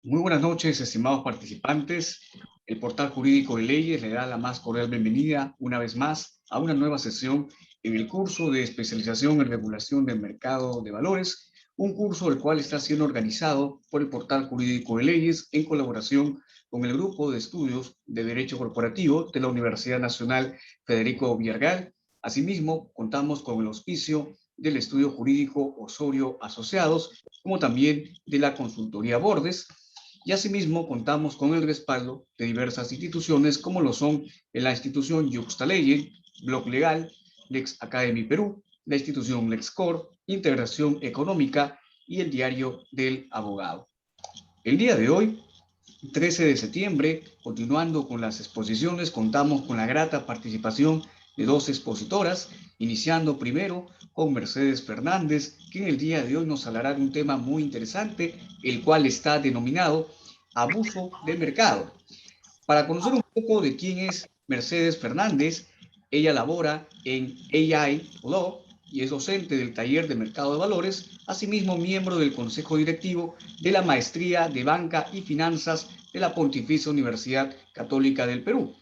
Muy buenas noches, estimados participantes. El Portal Jurídico de Leyes le da la más cordial bienvenida una vez más a una nueva sesión en el curso de especialización en regulación del mercado de valores, un curso el cual está siendo organizado por el Portal Jurídico de Leyes en colaboración con el Grupo de Estudios de Derecho Corporativo de la Universidad Nacional Federico Villarreal. Asimismo, contamos con el auspicio del Estudio Jurídico Osorio Asociados, como también de la Consultoría Bordes, y asimismo contamos con el respaldo de diversas instituciones como lo son la institución Juxta Leyes, Blog Legal, Lex Academy Perú, la institución LexCorp, Integración Económica y el Diario del Abogado. El día de hoy, 13 de septiembre, continuando con las exposiciones, contamos con la grata participación de dos expositoras, iniciando primero con Mercedes Fernández, que en el día de hoy nos hablará de un tema muy interesante, el cual está denominado abuso de mercado. Para conocer un poco de quién es Mercedes Fernández, ella labora en AI Law y es docente del taller de mercado de valores, asimismo miembro del consejo directivo de la maestría de banca y finanzas de la Pontificia Universidad Católica del Perú.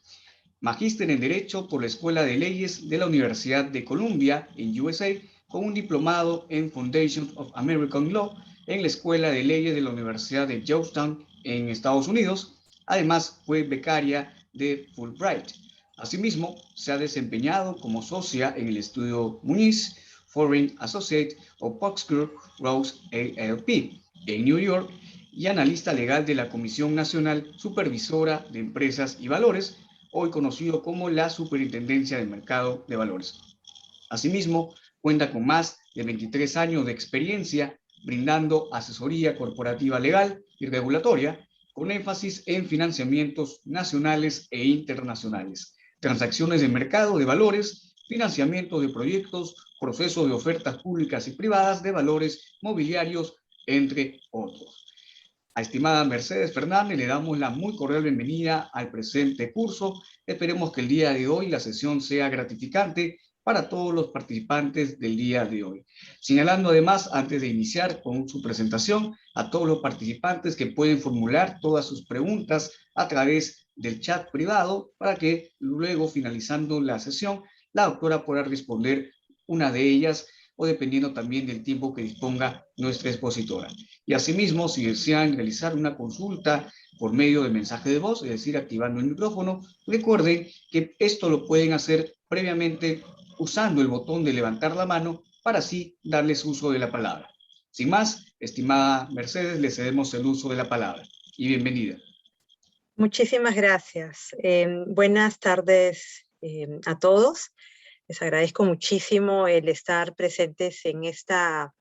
Magíster en Derecho por la Escuela de Leyes de la Universidad de Columbia en USA, con un diplomado en Foundation of American Law en la Escuela de Leyes de la Universidad de Georgetown en Estados Unidos. Además, fue becaria de Fulbright. Asimismo, se ha desempeñado como socia en el estudio Muniz, Foreign Associate of Foxcroft Rose LLP en New York y analista legal de la Comisión Nacional Supervisora de Empresas y Valores, hoy conocido como la Superintendencia del Mercado de Valores. Asimismo, cuenta con más de 23 años de experiencia brindando asesoría corporativa legal y regulatoria, con énfasis en financiamientos nacionales e internacionales, transacciones de mercado de valores, financiamiento de proyectos, procesos de ofertas públicas y privadas de valores mobiliarios, entre otros. A estimada Mercedes Fernández, le damos la muy cordial bienvenida al presente curso. Esperemos que el día de hoy la sesión sea gratificante para todos los participantes del día de hoy. Señalando además, antes de iniciar con su presentación, a todos los participantes que pueden formular todas sus preguntas a través del chat privado para que luego, finalizando la sesión, la doctora pueda responder una de ellas o dependiendo también del tiempo que disponga nuestra expositora. Y asimismo, si desean realizar una consulta por medio de mensaje de voz, es decir, activando el micrófono, recuerden que esto lo pueden hacer previamente usando el botón de levantar la mano para así darles uso de la palabra. Sin más, estimada Mercedes, le cedemos el uso de la palabra. Y bienvenida. Muchísimas gracias. Buenas tardes a todos. Les agradezco muchísimo el estar presentes en esta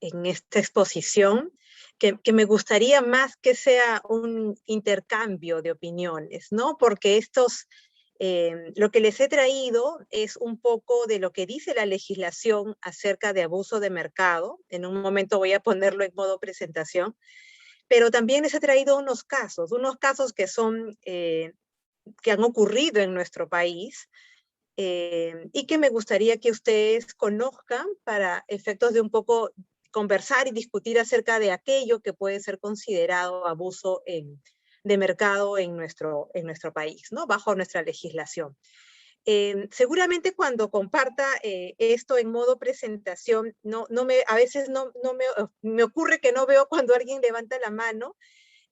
exposición, que me gustaría más que sea un intercambio de opiniones, ¿no? Porque lo que les he traído es un poco de lo que dice la legislación acerca de abuso de mercado. En un momento voy a ponerlo en modo presentación, pero también les he traído unos casos que han ocurrido en nuestro país, y que me gustaría que ustedes conozcan para efectos de un poco conversar y discutir acerca de aquello que puede ser considerado abuso de mercado en nuestro país, ¿no? Bajo nuestra legislación. Seguramente cuando comparta esto en modo presentación, a veces me ocurre que no veo cuando alguien levanta la mano,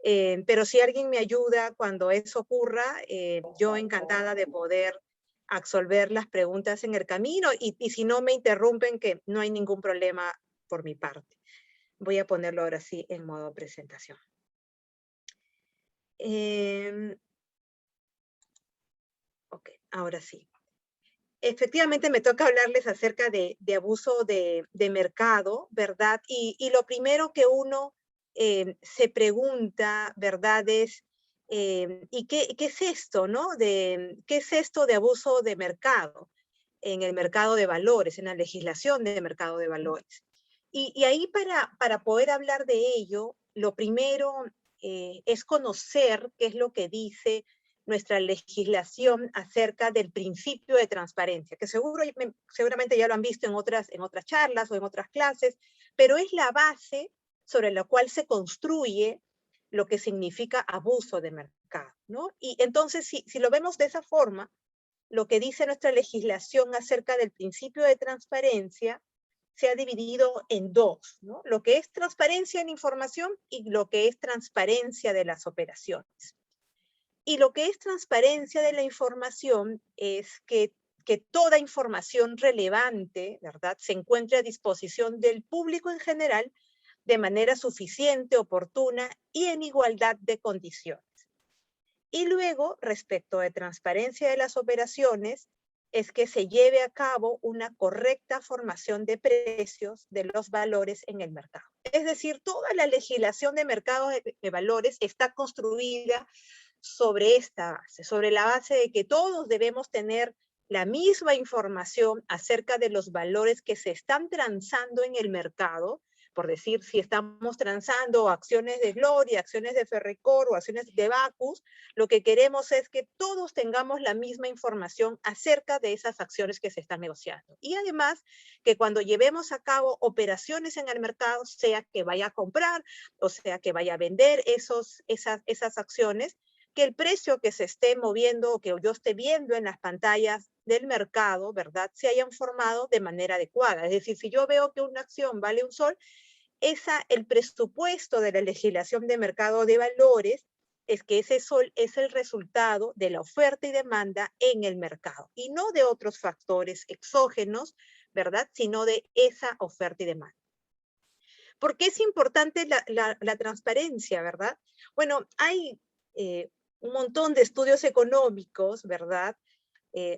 pero si alguien me ayuda cuando eso ocurra, yo encantada de poder absolver las preguntas en el camino, y si no me interrumpen, que no hay ningún problema por mi parte. Voy a ponerlo ahora sí en modo presentación. Ok, ahora sí. Efectivamente me toca hablarles acerca de abuso de mercado, ¿verdad? Y lo primero que uno se pregunta, ¿verdad? Es, ¿y qué es esto, no? ¿Qué es esto de abuso de mercado en el mercado de valores, en la legislación de mercado de valores? Y ahí para poder hablar de ello, lo primero es conocer qué es lo que dice nuestra legislación acerca del principio de transparencia, que seguramente ya lo han visto en otras charlas o en otras clases, pero es la base sobre la cual se construye lo que significa abuso de mercado, ¿no? Y entonces, si lo vemos de esa forma, lo que dice nuestra legislación acerca del principio de transparencia se ha dividido en dos, ¿no? Lo que es transparencia en información y lo que es transparencia de las operaciones. Y lo que es transparencia de la información es que toda información relevante, ¿verdad?, se encuentre a disposición del público en general de manera suficiente, oportuna y en igualdad de condiciones. Y luego, respecto de transparencia de las operaciones, es que se lleve a cabo una correcta formación de precios de los valores en el mercado. Es decir, toda la legislación de mercados de valores está construida sobre esta base, sobre la base de que todos debemos tener la misma información acerca de los valores que se están transando en el mercado. Por decir, si estamos transando acciones de Gloria, acciones de Ferrecor o acciones de Bacus, lo que queremos es que todos tengamos la misma información acerca de esas acciones que se están negociando. Y además, que cuando llevemos a cabo operaciones en el mercado, sea que vaya a comprar o sea que vaya a vender esas acciones, que el precio que se esté moviendo o que yo esté viendo en las pantallas del mercado, ¿verdad?, se hayan formado de manera adecuada. Es decir, si yo veo que una acción vale un sol, el presupuesto de la legislación de mercado de valores es que ese sol es el resultado de la oferta y demanda en el mercado y no de otros factores exógenos, ¿verdad?, sino de esa oferta y demanda. ¿Por qué es importante la transparencia, verdad? Bueno, hay un montón de estudios económicos, ¿verdad?,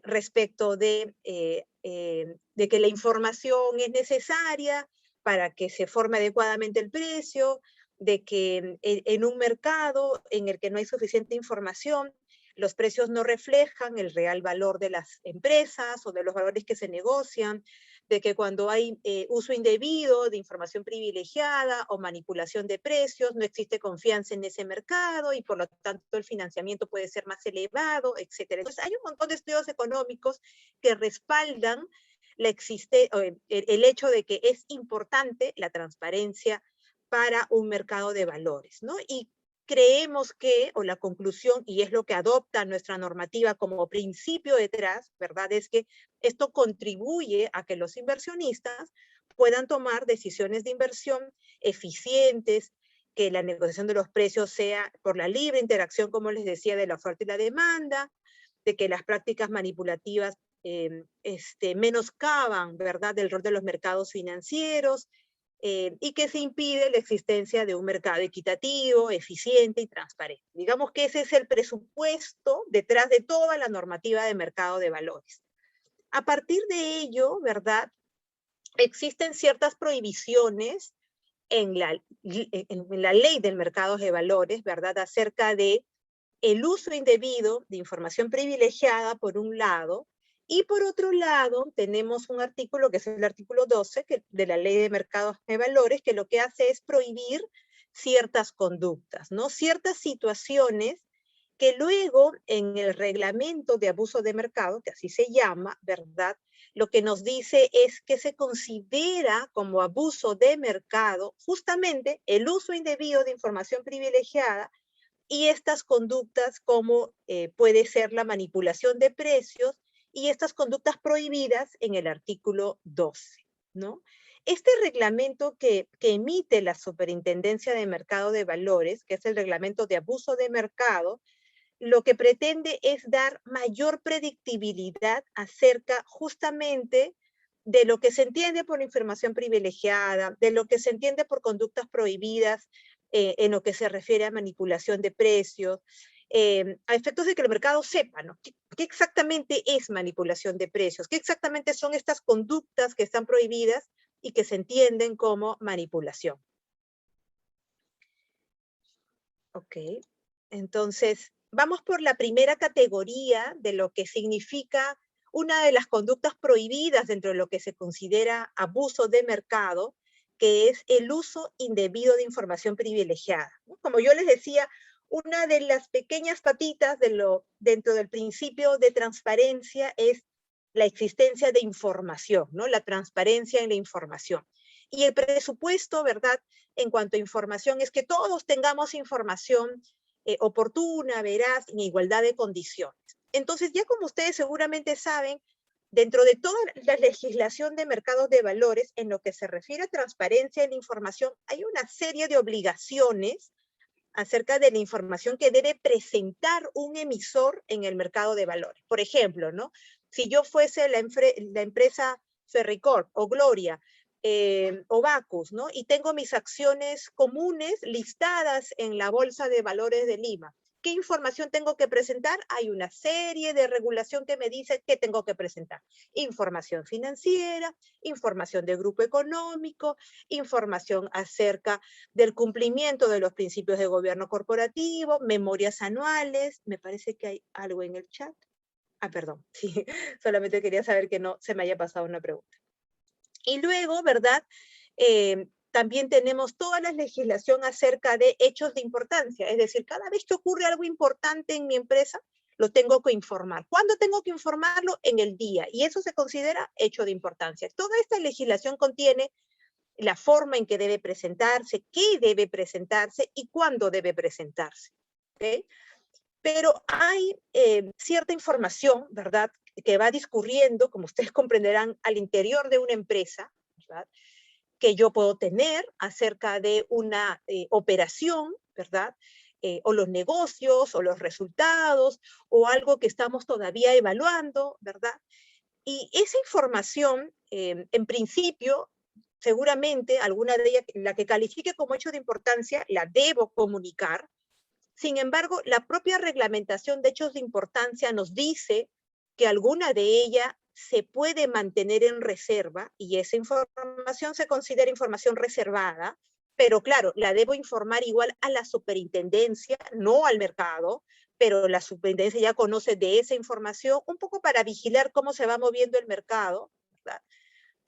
respecto de que la información es necesaria para que se forme adecuadamente el precio, de que en un mercado en el que no hay suficiente información, los precios no reflejan el real valor de las empresas o de los valores que se negocian, de que cuando hay uso indebido de información privilegiada o manipulación de precios, no existe confianza en ese mercado y por lo tanto el financiamiento puede ser más elevado, etc. Entonces hay un montón de estudios económicos que respaldan el hecho de que es importante la transparencia para un mercado de valores, ¿no? Y creemos que, o la conclusión, y es lo que adopta nuestra normativa como principio detrás, ¿verdad?, es que esto contribuye a que los inversionistas puedan tomar decisiones de inversión eficientes, que la negociación de los precios sea por la libre interacción, como les decía, de la oferta y la demanda, de que las prácticas manipulativas menoscaban, ¿verdad?, del rol de los mercados financieros, y que se impide la existencia de un mercado equitativo, eficiente y transparente. Digamos que ese es el presupuesto detrás de toda la normativa de mercado de valores. A partir de ello, ¿verdad?, existen ciertas prohibiciones en la ley del mercado de valores, ¿verdad?, acerca de el uso indebido de información privilegiada, por un lado, y por otro lado, tenemos un artículo, que es el artículo 12 de la Ley de Mercados de Valores, que lo que hace es prohibir ciertas conductas, ¿no? Ciertas situaciones que luego en el reglamento de abuso de mercado, que así se llama, ¿verdad?, lo que nos dice es que se considera como abuso de mercado justamente el uso indebido de información privilegiada y estas conductas como puede ser la manipulación de precios y estas conductas prohibidas en el artículo 12, ¿no? Este reglamento que emite la Superintendencia de Mercado de Valores, que es el reglamento de abuso de mercado, lo que pretende es dar mayor predictibilidad acerca justamente de lo que se entiende por información privilegiada, de lo que se entiende por conductas prohibidas en lo que se refiere a manipulación de precios, a efectos de que el mercado sepa, ¿no?, ¿Qué exactamente es manipulación de precios? ¿Qué exactamente son estas conductas que están prohibidas y que se entienden como manipulación? Ok, entonces vamos por la primera categoría de lo que significa una de las conductas prohibidas dentro de lo que se considera abuso de mercado, que es el uso indebido de información privilegiada, ¿no? Como yo les decía, una de las pequeñas patitas dentro del principio de transparencia es la existencia de información, ¿no?, la transparencia en la información. Y el presupuesto, ¿verdad? En cuanto a información, es que todos tengamos información oportuna, veraz, en igualdad de condiciones. Entonces, ya como ustedes seguramente saben, dentro de toda la legislación de mercados de valores, en lo que se refiere a transparencia en la información, hay una serie de obligaciones acerca de la información que debe presentar un emisor en el mercado de valores. Por ejemplo, ¿no? Si yo fuese la empresa Ferricorp o Gloria o Bacus, ¿no? Y tengo mis acciones comunes listadas en la Bolsa de Valores de Lima. ¿Qué información tengo que presentar? Hay una serie de regulación que me dice qué tengo que presentar. Información financiera, información de grupo económico, información acerca del cumplimiento de los principios de gobierno corporativo, memorias anuales. Me parece que hay algo en el chat. Ah, perdón, sí, solamente quería saber que no se me haya pasado una pregunta. Y luego, ¿verdad? También tenemos toda la legislación acerca de hechos de importancia, es decir, cada vez que ocurre algo importante en mi empresa, lo tengo que informar. ¿Cuándo tengo que informarlo? En el día, y eso se considera hecho de importancia. Toda esta legislación contiene la forma en que debe presentarse, qué debe presentarse y cuándo debe presentarse. ¿Okay? Pero hay cierta información, ¿verdad?, que va discurriendo, como ustedes comprenderán, al interior de una empresa, ¿verdad?, que yo puedo tener acerca de una operación, ¿verdad?, o los negocios, o los resultados, o algo que estamos todavía evaluando, ¿verdad? Y esa información, en principio, seguramente alguna de ellas, la que califique como hecho de importancia, la debo comunicar. Sin embargo, la propia reglamentación de hechos de importancia nos dice que alguna de ellas se puede mantener en reserva y esa información se considera información reservada, pero claro, la debo informar igual a la superintendencia, no al mercado, pero la superintendencia ya conoce de esa información un poco para vigilar cómo se va moviendo el mercado, ¿verdad?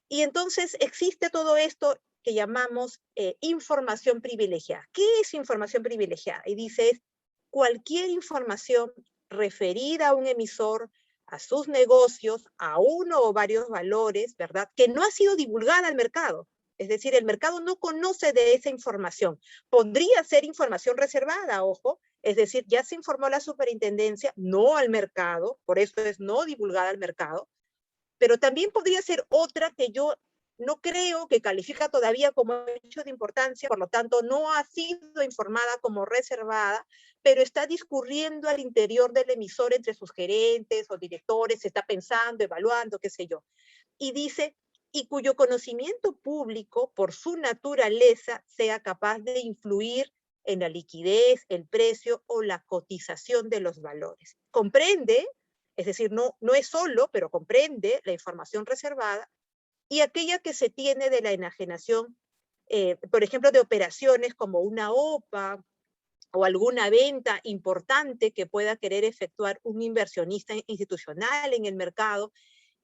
Y entonces existe todo esto que llamamos información privilegiada. ¿Qué es información privilegiada? Y dice, es cualquier información referida a un emisor, a sus negocios, a uno o varios valores, ¿verdad?, que no ha sido divulgada al mercado. Es decir, el mercado no conoce de esa información. Podría ser información reservada, ojo, es decir, ya se informó a la superintendencia, no al mercado, por eso es no divulgada al mercado, pero también podría ser otra que yo no creo que califica todavía como hecho de importancia, por lo tanto no ha sido informada como reservada, pero está discurriendo al interior del emisor entre sus gerentes o directores, se está pensando, evaluando, qué sé yo. Y dice, y cuyo conocimiento público, por su naturaleza, sea capaz de influir en la liquidez, el precio o la cotización de los valores. Comprende, es decir, no es solo, pero comprende la información reservada y aquella que se tiene de la enajenación, por ejemplo, de operaciones como una OPA o alguna venta importante que pueda querer efectuar un inversionista institucional en el mercado,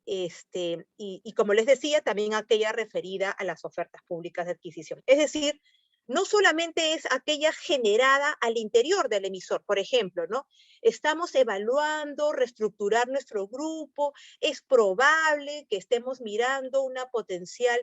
y como les decía, también aquella referida a las ofertas públicas de adquisición. Es decir, no solamente es aquella generada al interior del emisor, por ejemplo, ¿no? Estamos evaluando, reestructurar nuestro grupo, es probable que estemos mirando una potencial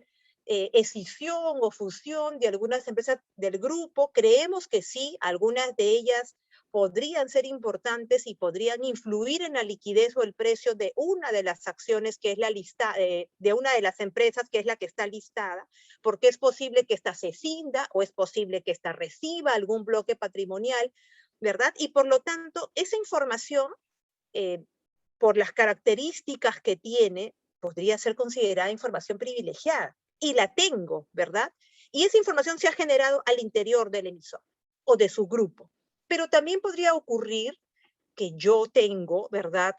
escisión o fusión de algunas empresas del grupo, creemos que sí, algunas de ellas podrían ser importantes y podrían influir en la liquidez o el precio de una de las acciones que es la lista, de una de las empresas que es la que está listada, porque es posible que ésta se cinda o es posible que ésta reciba algún bloque patrimonial, ¿verdad? Y por lo tanto, esa información, por las características que tiene, podría ser considerada información privilegiada. Y la tengo, ¿verdad? Y esa información se ha generado al interior del emisor o de su grupo. Pero también podría ocurrir que yo tengo, ¿verdad?,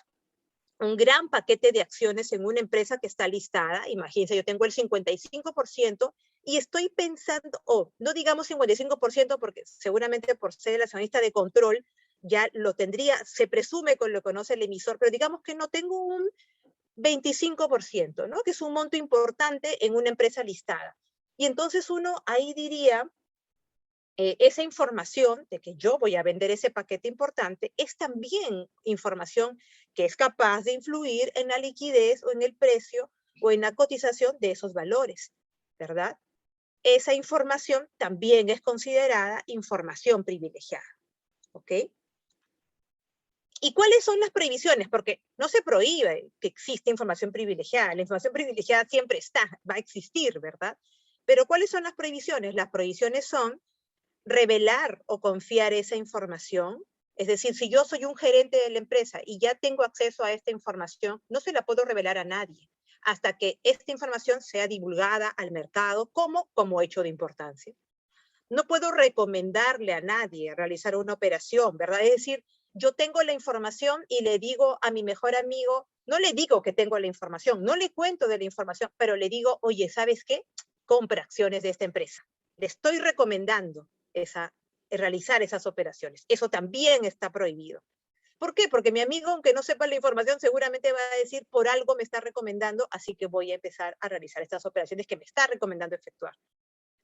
un gran paquete de acciones en una empresa que está listada. Imagínense, yo tengo el 55% y estoy pensando, no digamos 55% porque seguramente por ser el accionista de control ya lo tendría, se presume que lo conoce el emisor, pero digamos que no tengo un 25%, ¿no?, que es un monto importante en una empresa listada. Y entonces uno ahí diría, esa información de que yo voy a vender ese paquete importante es también información que es capaz de influir en la liquidez o en el precio o en la cotización de esos valores, ¿verdad? esa información también es considerada información privilegiada. ¿Ok? ¿Y cuáles son las prohibiciones? Porque no se prohíbe que exista información privilegiada. La información privilegiada siempre está, va a existir, ¿verdad? Pero ¿cuáles son las prohibiciones? Las prohibiciones son revelar o confiar esa información. Es decir, si yo soy un gerente de la empresa y ya tengo acceso a esta información, no se la puedo revelar a nadie hasta que esta información sea divulgada al mercado como hecho de importancia. No puedo recomendarle a nadie realizar una operación, ¿verdad? Es decir, yo tengo la información y le digo a mi mejor amigo, no le digo que tengo la información, no le cuento de la información, pero le digo, oye, ¿sabes qué? Compra acciones de esta empresa. Le estoy recomendando realizar esas operaciones. Eso también está prohibido. ¿Por qué? Porque mi amigo, aunque no sepa la información, seguramente va a decir, por algo me está recomendando, así que voy a empezar a realizar estas operaciones que me está recomendando efectuar.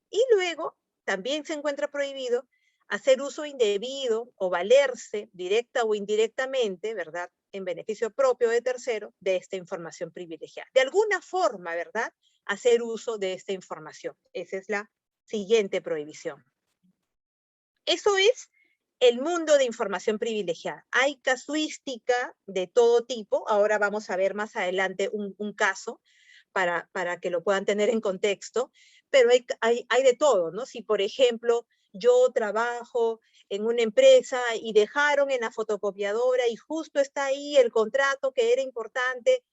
Y luego también se encuentra prohibido hacer uso indebido o valerse directa o indirectamente, ¿verdad?, en beneficio propio de tercero, de esta información privilegiada. De alguna forma, ¿verdad?, hacer uso de esta información. Esa es la siguiente prohibición. Eso es el mundo de información privilegiada. Hay casuística de todo tipo. Ahora vamos a ver más adelante un caso para que lo puedan tener en contexto, pero hay de todo, ¿no? Si, por ejemplo, yo trabajo en una empresa y dejaron en la fotocopiadora y justo está ahí el contrato que era importante,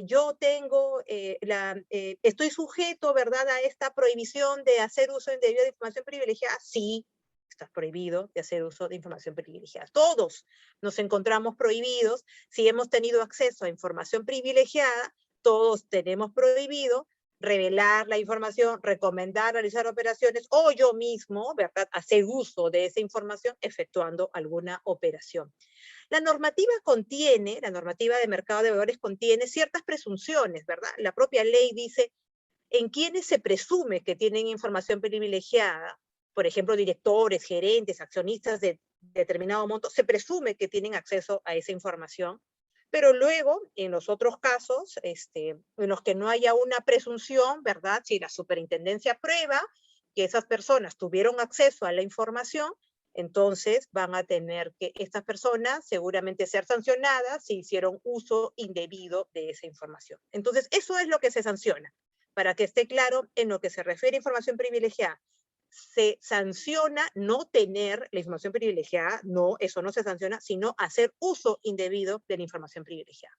yo tengo, estoy sujeto, ¿verdad?, a esta prohibición de hacer uso indebido de información privilegiada. Sí, está prohibido de hacer uso de información privilegiada. Todos nos encontramos prohibidos. Si hemos tenido acceso a información privilegiada, todos tenemos prohibido revelar la información, recomendar realizar operaciones, o yo mismo, ¿verdad?, hacer uso de esa información efectuando alguna operación. La normativa de mercado de valores contiene ciertas presunciones, ¿verdad? La propia ley dice en quienes se presume que tienen información privilegiada, por ejemplo, directores, gerentes, accionistas de determinado monto, se presume que tienen acceso a esa información. Pero luego, en los otros casos, en los que no haya una presunción, ¿verdad? Si la superintendencia prueba que esas personas tuvieron acceso a la información, entonces van a tener que estas personas seguramente ser sancionadas si hicieron uso indebido de esa información. Entonces, eso es lo que se sanciona. Para que esté claro, en lo que se refiere a información privilegiada, se sanciona no tener la información privilegiada, no, eso no se sanciona, sino hacer uso indebido de la información privilegiada.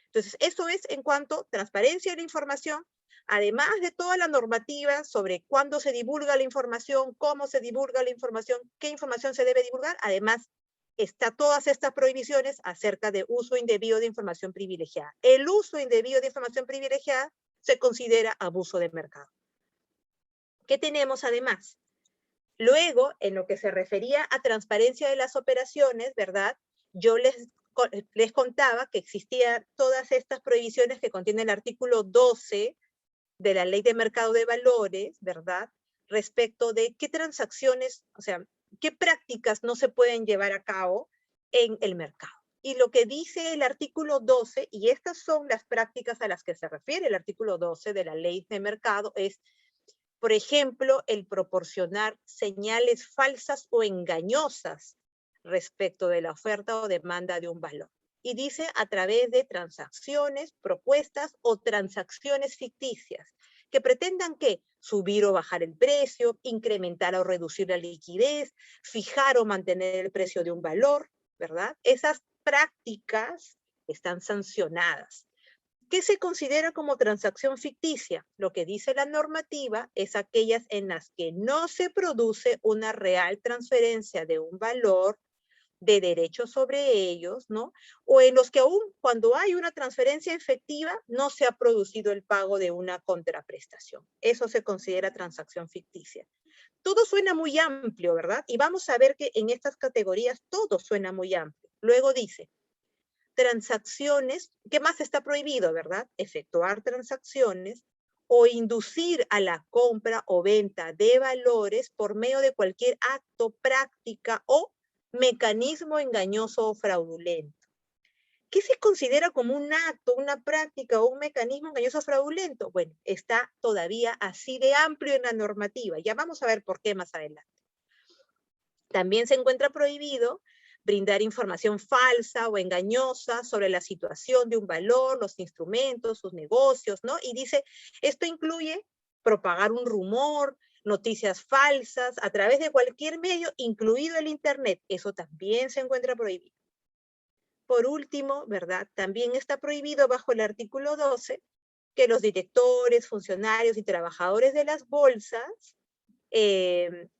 Entonces, eso es en cuanto a transparencia de la información, además de toda la normativa sobre cuándo se divulga la información, cómo se divulga la información, qué información se debe divulgar, además está todas estas prohibiciones acerca de uso indebido de información privilegiada. El uso indebido de información privilegiada se considera abuso de mercado. ¿Qué tenemos además? Luego, en lo que se refería a transparencia de las operaciones, ¿verdad? Yo les contaba que existían todas estas prohibiciones que contiene el artículo 12 de la Ley de Mercado de Valores, ¿verdad? Respecto de qué transacciones, o sea, qué prácticas no se pueden llevar a cabo en el mercado. Y lo que dice el artículo 12, y estas son las prácticas a las que se refiere el artículo 12 de la Ley de Mercado, es, por ejemplo, el proporcionar señales falsas o engañosas respecto de la oferta o demanda de un valor. Y dice a través de transacciones, propuestas o transacciones ficticias que pretendan que subir o bajar el precio, incrementar o reducir la liquidez, fijar o mantener el precio de un valor, ¿verdad? Esas prácticas están sancionadas. ¿Qué se considera como transacción ficticia? Lo que dice la normativa es aquellas en las que no se produce una real transferencia de un valor, de derechos sobre ellos, ¿no? O en los que aún cuando hay una transferencia efectiva no se ha producido el pago de una contraprestación. Eso se considera transacción ficticia. Todo suena muy amplio, ¿verdad? Y vamos a ver que en estas categorías todo suena muy amplio. Luego dice, transacciones, ¿qué más está prohibido, verdad? Efectuar transacciones o inducir a la compra o venta de valores por medio de cualquier acto, práctica o mecanismo engañoso o fraudulento. ¿Qué se considera como un acto, una práctica o un mecanismo engañoso o fraudulento? Bueno, está todavía así de amplio en la normativa. Ya vamos a ver por qué más adelante. También se encuentra prohibido brindar información falsa o engañosa sobre la situación de un valor, los instrumentos, sus negocios, ¿no? Y dice, esto incluye propagar un rumor, noticias falsas a través de cualquier medio, incluido el Internet. Eso también se encuentra prohibido. Por último, ¿verdad? También está prohibido bajo el artículo 12 que los directores, funcionarios y trabajadores de las bolsas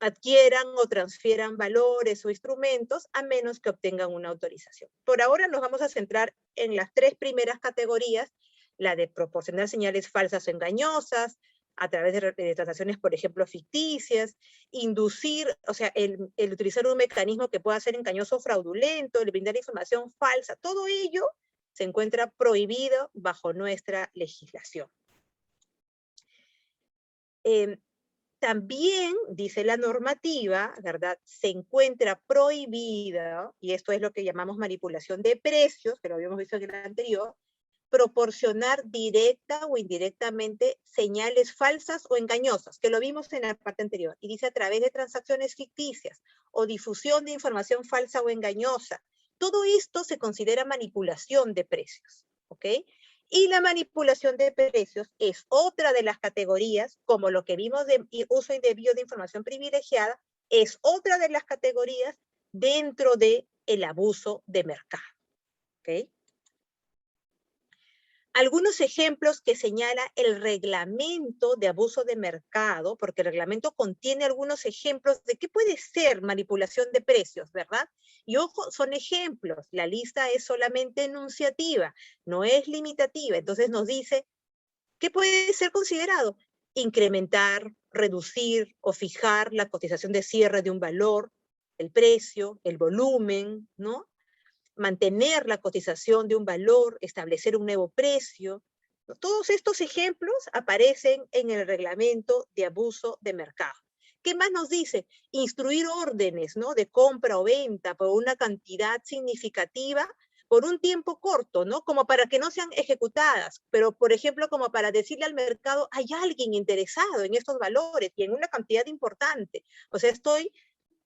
adquieran o transfieran valores o instrumentos a menos que obtengan una autorización. Por ahora nos vamos a centrar en las tres primeras categorías, la de proporcionar señales falsas o engañosas, a través de transacciones, por ejemplo, ficticias, inducir, o sea, el utilizar un mecanismo que pueda ser engañoso o fraudulento, el brindar información falsa, todo ello se encuentra prohibido bajo nuestra legislación. También, dice la normativa, ¿verdad? Se encuentra prohibida, y esto es lo que llamamos manipulación de precios, que lo habíamos visto en el anterior, proporcionar directa o indirectamente señales falsas o engañosas, que lo vimos en la parte anterior, y dice a través de transacciones ficticias o difusión de información falsa o engañosa. Todo esto se considera manipulación de precios, ¿ok? Y la manipulación de precios es otra de las categorías, como lo que vimos de uso indebido de información privilegiada, es otra de las categorías dentro del abuso de mercado, ¿ok? Algunos ejemplos que señala el reglamento de abuso de mercado, porque el reglamento contiene algunos ejemplos de qué puede ser manipulación de precios, ¿verdad? Y ojo, son ejemplos, la lista es solamente enunciativa, no es limitativa, entonces nos dice, ¿qué puede ser considerado? Incrementar, reducir o fijar la cotización de cierre de un valor, el precio, el volumen, ¿no? Mantener la cotización de un valor, establecer un nuevo precio. Todos estos ejemplos aparecen en el reglamento de abuso de mercado. ¿Qué más nos dice? Instruir órdenes, ¿no? De compra o venta por una cantidad significativa por un tiempo corto, ¿no? Como para que no sean ejecutadas, pero por ejemplo, como para decirle al mercado, hay alguien interesado en estos valores y en una cantidad importante. O sea, estoy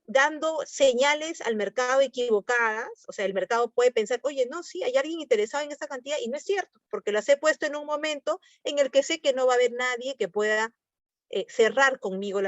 dando señales al mercado equivocadas, o sea, el mercado puede pensar, oye, no, sí, hay alguien interesado en esta cantidad, y no es cierto, porque las he puesto en un momento en el que sé que no va a haber nadie que pueda cerrar conmigo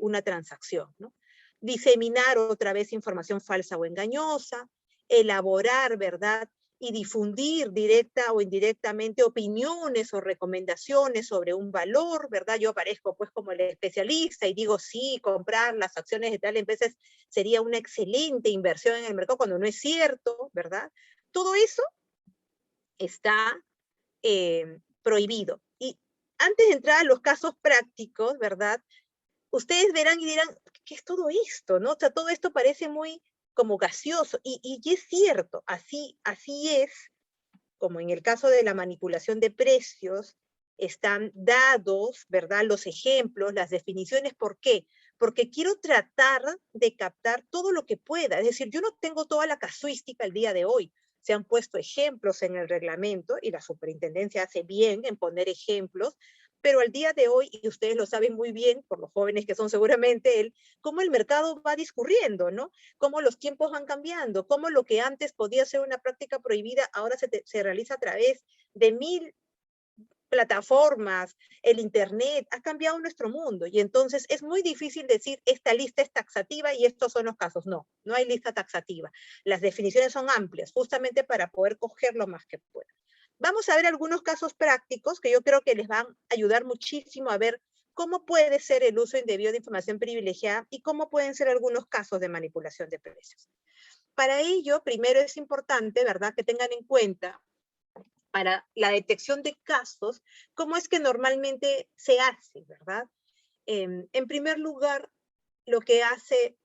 una transacción, ¿no? Diseminar otra vez información falsa o engañosa, elaborar, ¿verdad? Y difundir directa o indirectamente opiniones o recomendaciones sobre un valor, ¿verdad? Yo aparezco pues como el especialista y digo, sí, comprar las acciones de tal empresa sería una excelente inversión en el mercado, cuando no es cierto, ¿verdad? Todo eso está prohibido. Y antes de entrar a los casos prácticos, ¿verdad? Ustedes verán y dirán, ¿qué es todo esto? ¿No? O sea, todo esto parece muy como gaseoso, y es cierto, así es, como en el caso de la manipulación de precios, están dados, ¿verdad? Los ejemplos, las definiciones, ¿por qué? Porque quiero tratar de captar todo lo que pueda, es decir, yo no tengo toda la casuística el día de hoy, se han puesto ejemplos en el reglamento, y la superintendencia hace bien en poner ejemplos, pero al día de hoy, y ustedes lo saben muy bien, por los jóvenes que son seguramente cómo el mercado va discurriendo, ¿no? Cómo los tiempos van cambiando, cómo lo que antes podía ser una práctica prohibida ahora se realiza a través de 1000 plataformas, el internet, ha cambiado nuestro mundo, y entonces es muy difícil decir esta lista es taxativa y estos son los casos. No, no hay lista taxativa. Las definiciones son amplias, justamente para poder coger lo más que pueda. Vamos a ver algunos casos prácticos que yo creo que les van a ayudar muchísimo a ver cómo puede ser el uso indebido de información privilegiada y cómo pueden ser algunos casos de manipulación de precios. Para ello, primero es importante, ¿verdad?, que tengan en cuenta para la detección de casos, cómo es que normalmente se hace, ¿verdad? En primer lugar, lo que hace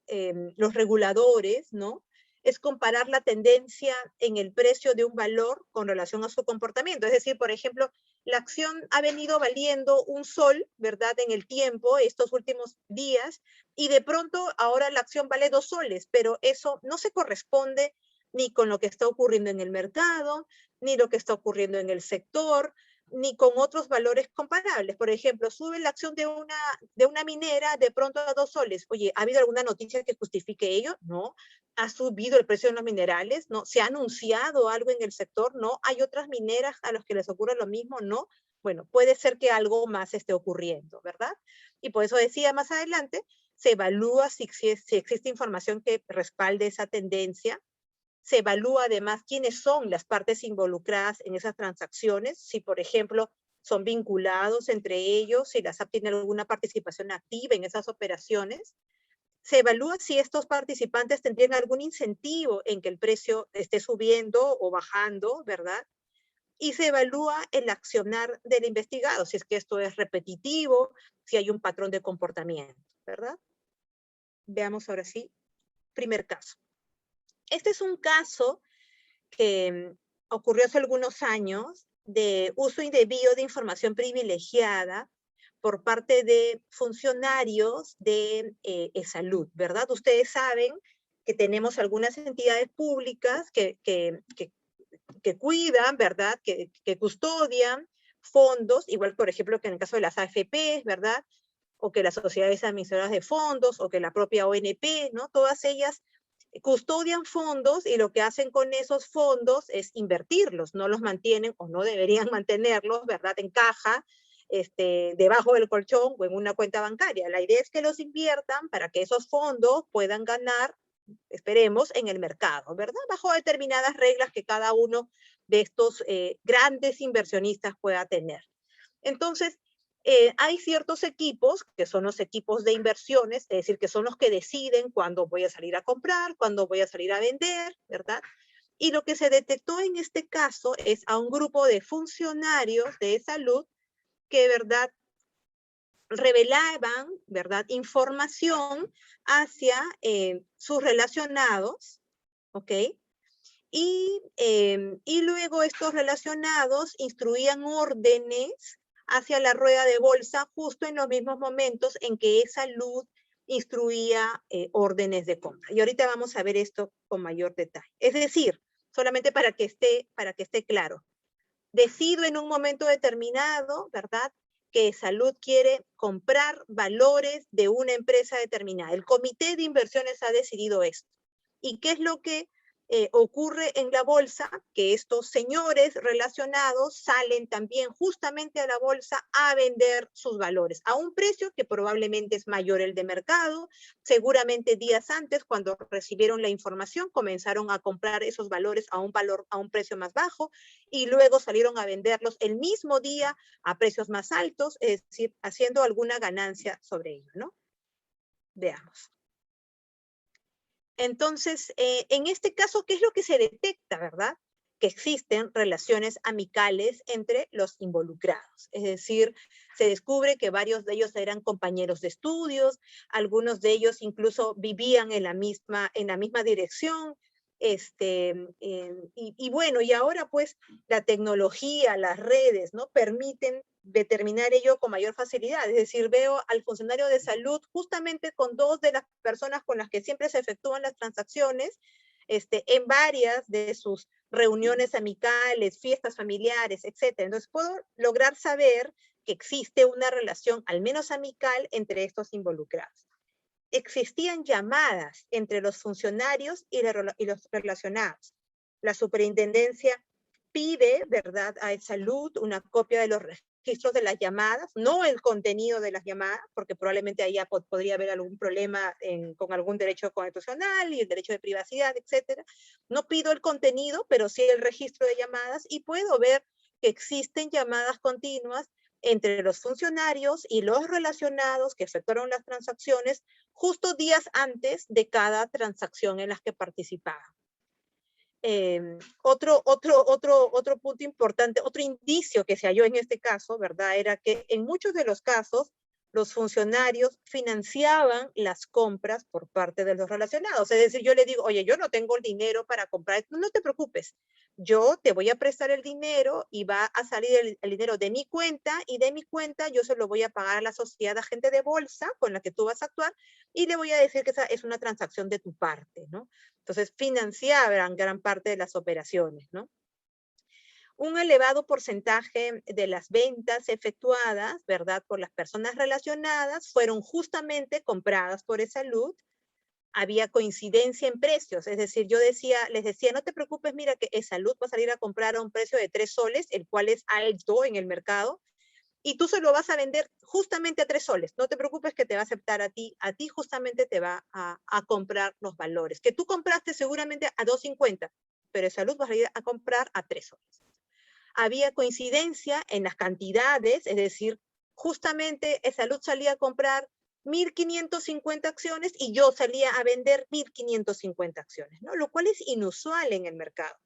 los reguladores, ¿no?, es comparar la tendencia en el precio de un valor con relación a su comportamiento. Es decir, por ejemplo, la acción ha venido valiendo un sol, ¿verdad?, en el tiempo, estos últimos días, y de pronto ahora la acción vale 2 soles, pero eso no se corresponde ni con lo que está ocurriendo en el mercado, ni lo que está ocurriendo en el sector, ni con otros valores comparables. Por ejemplo, sube la acción de una minera de pronto a 2 soles. Oye, ¿ha habido alguna noticia que justifique ello? No. ¿Ha subido el precio de los minerales? No. ¿Se ha anunciado algo en el sector? No. ¿Hay otras mineras a las que les ocurre lo mismo? No. Bueno, puede ser que algo más esté ocurriendo, ¿verdad? Y por eso decía más adelante, se evalúa si existe información que respalde esa tendencia. Se evalúa además quiénes son las partes involucradas en esas transacciones, si por ejemplo son vinculados entre ellos, si las SAP tienen alguna participación activa en esas operaciones. Se evalúa si estos participantes tendrían algún incentivo en que el precio esté subiendo o bajando, ¿verdad? Y se evalúa el accionar del investigado, si es que esto es repetitivo, si hay un patrón de comportamiento, ¿verdad? Veamos ahora sí, primer caso. Este es un caso que ocurrió hace algunos años de uso indebido de información privilegiada por parte de funcionarios de salud, ¿verdad? Ustedes saben que tenemos algunas entidades públicas que cuidan, ¿verdad? Que custodian fondos, igual por ejemplo que en el caso de las AFP, ¿verdad? O que las sociedades administradoras de fondos, o que la propia ONP, ¿no? Todas ellas custodian fondos y lo que hacen con esos fondos es invertirlos, no los mantienen o no deberían mantenerlos, ¿verdad? En caja, debajo del colchón o en una cuenta bancaria. La idea es que los inviertan para que esos fondos puedan ganar, esperemos, en el mercado, ¿verdad? Bajo determinadas reglas que cada uno de estos grandes inversionistas pueda tener. Entonces, hay ciertos equipos, que son los equipos de inversiones, es decir, que son los que deciden cuándo voy a salir a comprar, cuándo voy a salir a vender, ¿verdad? Y lo que se detectó en este caso es a un grupo de funcionarios de salud que, ¿verdad?, revelaban, ¿verdad?, información hacia sus relacionados, ¿ok? Y luego estos relacionados instruían órdenes hacia la rueda de bolsa justo en los mismos momentos en que salud instruía órdenes de compra. Y ahorita vamos a ver esto con mayor detalle. Es decir, solamente para que esté claro, decido en un momento determinado, ¿verdad?, que salud quiere comprar valores de una empresa determinada. El comité de inversiones ha decidido esto. ¿Y qué es lo que ocurre en la bolsa? Que estos señores relacionados salen también justamente a la bolsa a vender sus valores a un precio que probablemente es mayor el de mercado. Seguramente días antes, cuando recibieron la información, comenzaron a comprar esos valores a un precio más bajo y luego salieron a venderlos el mismo día a precios más altos, es decir, haciendo alguna ganancia sobre ello, ¿no? Veamos. Entonces, en este caso, ¿qué es lo que se detecta, verdad? Que existen relaciones amicales entre los involucrados. Es decir, se descubre que varios de ellos eran compañeros de estudios, algunos de ellos incluso vivían en la misma dirección. Y bueno, y ahora pues la tecnología, las redes, ¿no?, permiten determinar ello con mayor facilidad. Es decir, veo al funcionario de salud justamente con 2 de las personas con las que siempre se efectúan las transacciones, en varias de sus reuniones amicales, fiestas familiares, etc. Entonces puedo lograr saber que existe una relación, al menos amical, entre estos involucrados. Existían llamadas entre los funcionarios y los relacionados. La superintendencia pide, ¿verdad?, a salud una copia de los registros de las llamadas, no el contenido de las llamadas, porque probablemente ahí podría haber algún problema con algún derecho constitucional y el derecho de privacidad, etcétera. No pido el contenido, pero sí el registro de llamadas y puedo ver que existen llamadas continuas entre los funcionarios y los relacionados que efectuaron las transacciones justo días antes de cada transacción en las que participaban. Otro punto importante, otro indicio que se halló en este caso, ¿verdad?, era que en muchos de los casos los funcionarios financiaban las compras por parte de los relacionados. Es decir, yo le digo, oye, yo no tengo el dinero para comprar, no te preocupes, yo te voy a prestar el dinero y va a salir el dinero de mi cuenta, y de mi cuenta yo se lo voy a pagar a la sociedad de agente de bolsa con la que tú vas a actuar, y le voy a decir que esa es una transacción de tu parte, ¿no? Entonces, financiaban gran parte de las operaciones, ¿no? Un elevado porcentaje de las ventas efectuadas, ¿verdad?, por las personas relacionadas fueron justamente compradas por Esalud. Había coincidencia en precios, es decir, yo les decía, no te preocupes, mira que Esalud va a salir a comprar a un precio de 3 soles, el cual es alto en el mercado, y tú se lo vas a vender justamente a 3 soles. No te preocupes que te va a aceptar a ti justamente te va a comprar los valores, que tú compraste seguramente a 2.50, pero Esalud va a ir a comprar a 3 soles. Había coincidencia en las cantidades, es decir, justamente Esalud salía a comprar 1.550 acciones y yo salía a vender 1.550 acciones, ¿no? Lo cual es inusual en el mercado.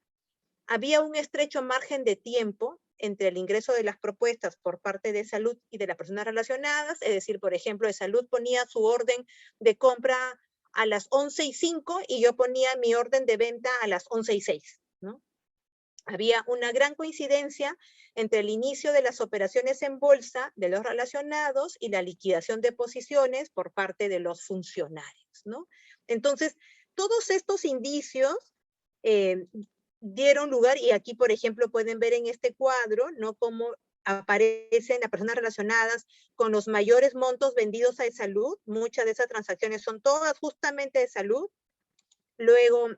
Había un estrecho margen de tiempo entre el ingreso de las propuestas por parte de Esalud y de las personas relacionadas, es decir, por ejemplo, Esalud ponía su orden de compra a las 11:05 y yo ponía mi orden de venta a las 11:06, ¿no? Había una gran coincidencia entre el inicio de las operaciones en bolsa de los relacionados y la liquidación de posiciones por parte de los funcionarios, ¿no? Entonces, todos estos indicios dieron lugar, y aquí, por ejemplo, pueden ver en este cuadro, ¿no?, cómo aparecen las personas relacionadas con los mayores montos vendidos a Esalud. Muchas de esas transacciones son todas justamente de Esalud. Luego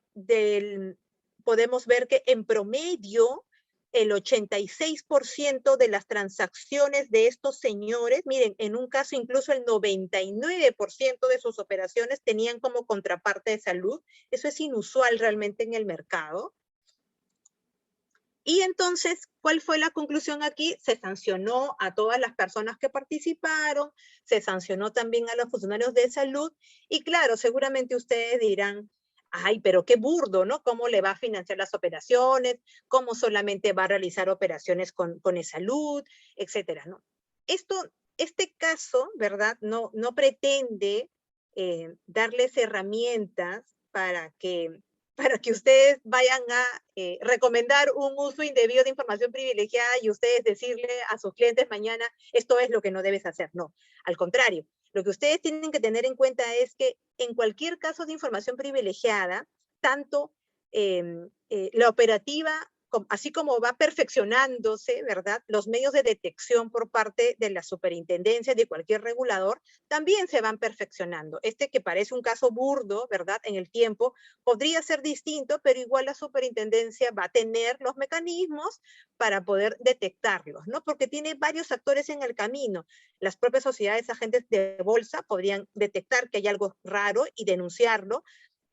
podemos ver que en promedio el 86% de las transacciones de estos señores, miren, en un caso incluso el 99% de sus operaciones tenían como contraparte de Esalud. Eso es inusual realmente en el mercado. Y entonces, ¿cuál fue la conclusión aquí? Se sancionó a todas las personas que participaron, se sancionó también a los funcionarios de Esalud, y claro, seguramente ustedes dirán, ay, pero qué burdo, ¿no? ¿Cómo le va a financiar las operaciones? ¿Cómo solamente va a realizar operaciones con Esalud? Etcétera, ¿no? Este caso, ¿verdad? No pretende darles herramientas para que ustedes vayan a recomendar un uso indebido de información privilegiada y ustedes decirle a sus clientes mañana, esto es lo que no debes hacer. No, al contrario, lo que ustedes tienen que tener en cuenta es que en cualquier caso de información privilegiada, tanto la operativa, así como va perfeccionándose, ¿verdad?, los medios de detección por parte de la superintendencia, de cualquier regulador, también se van perfeccionando. Este, que parece un caso burdo, ¿verdad?, en el tiempo, podría ser distinto, pero igual la superintendencia va a tener los mecanismos para poder detectarlos, ¿no? Porque tiene varios actores en el camino. Las propias sociedades agentes de bolsa podrían detectar que hay algo raro y denunciarlo.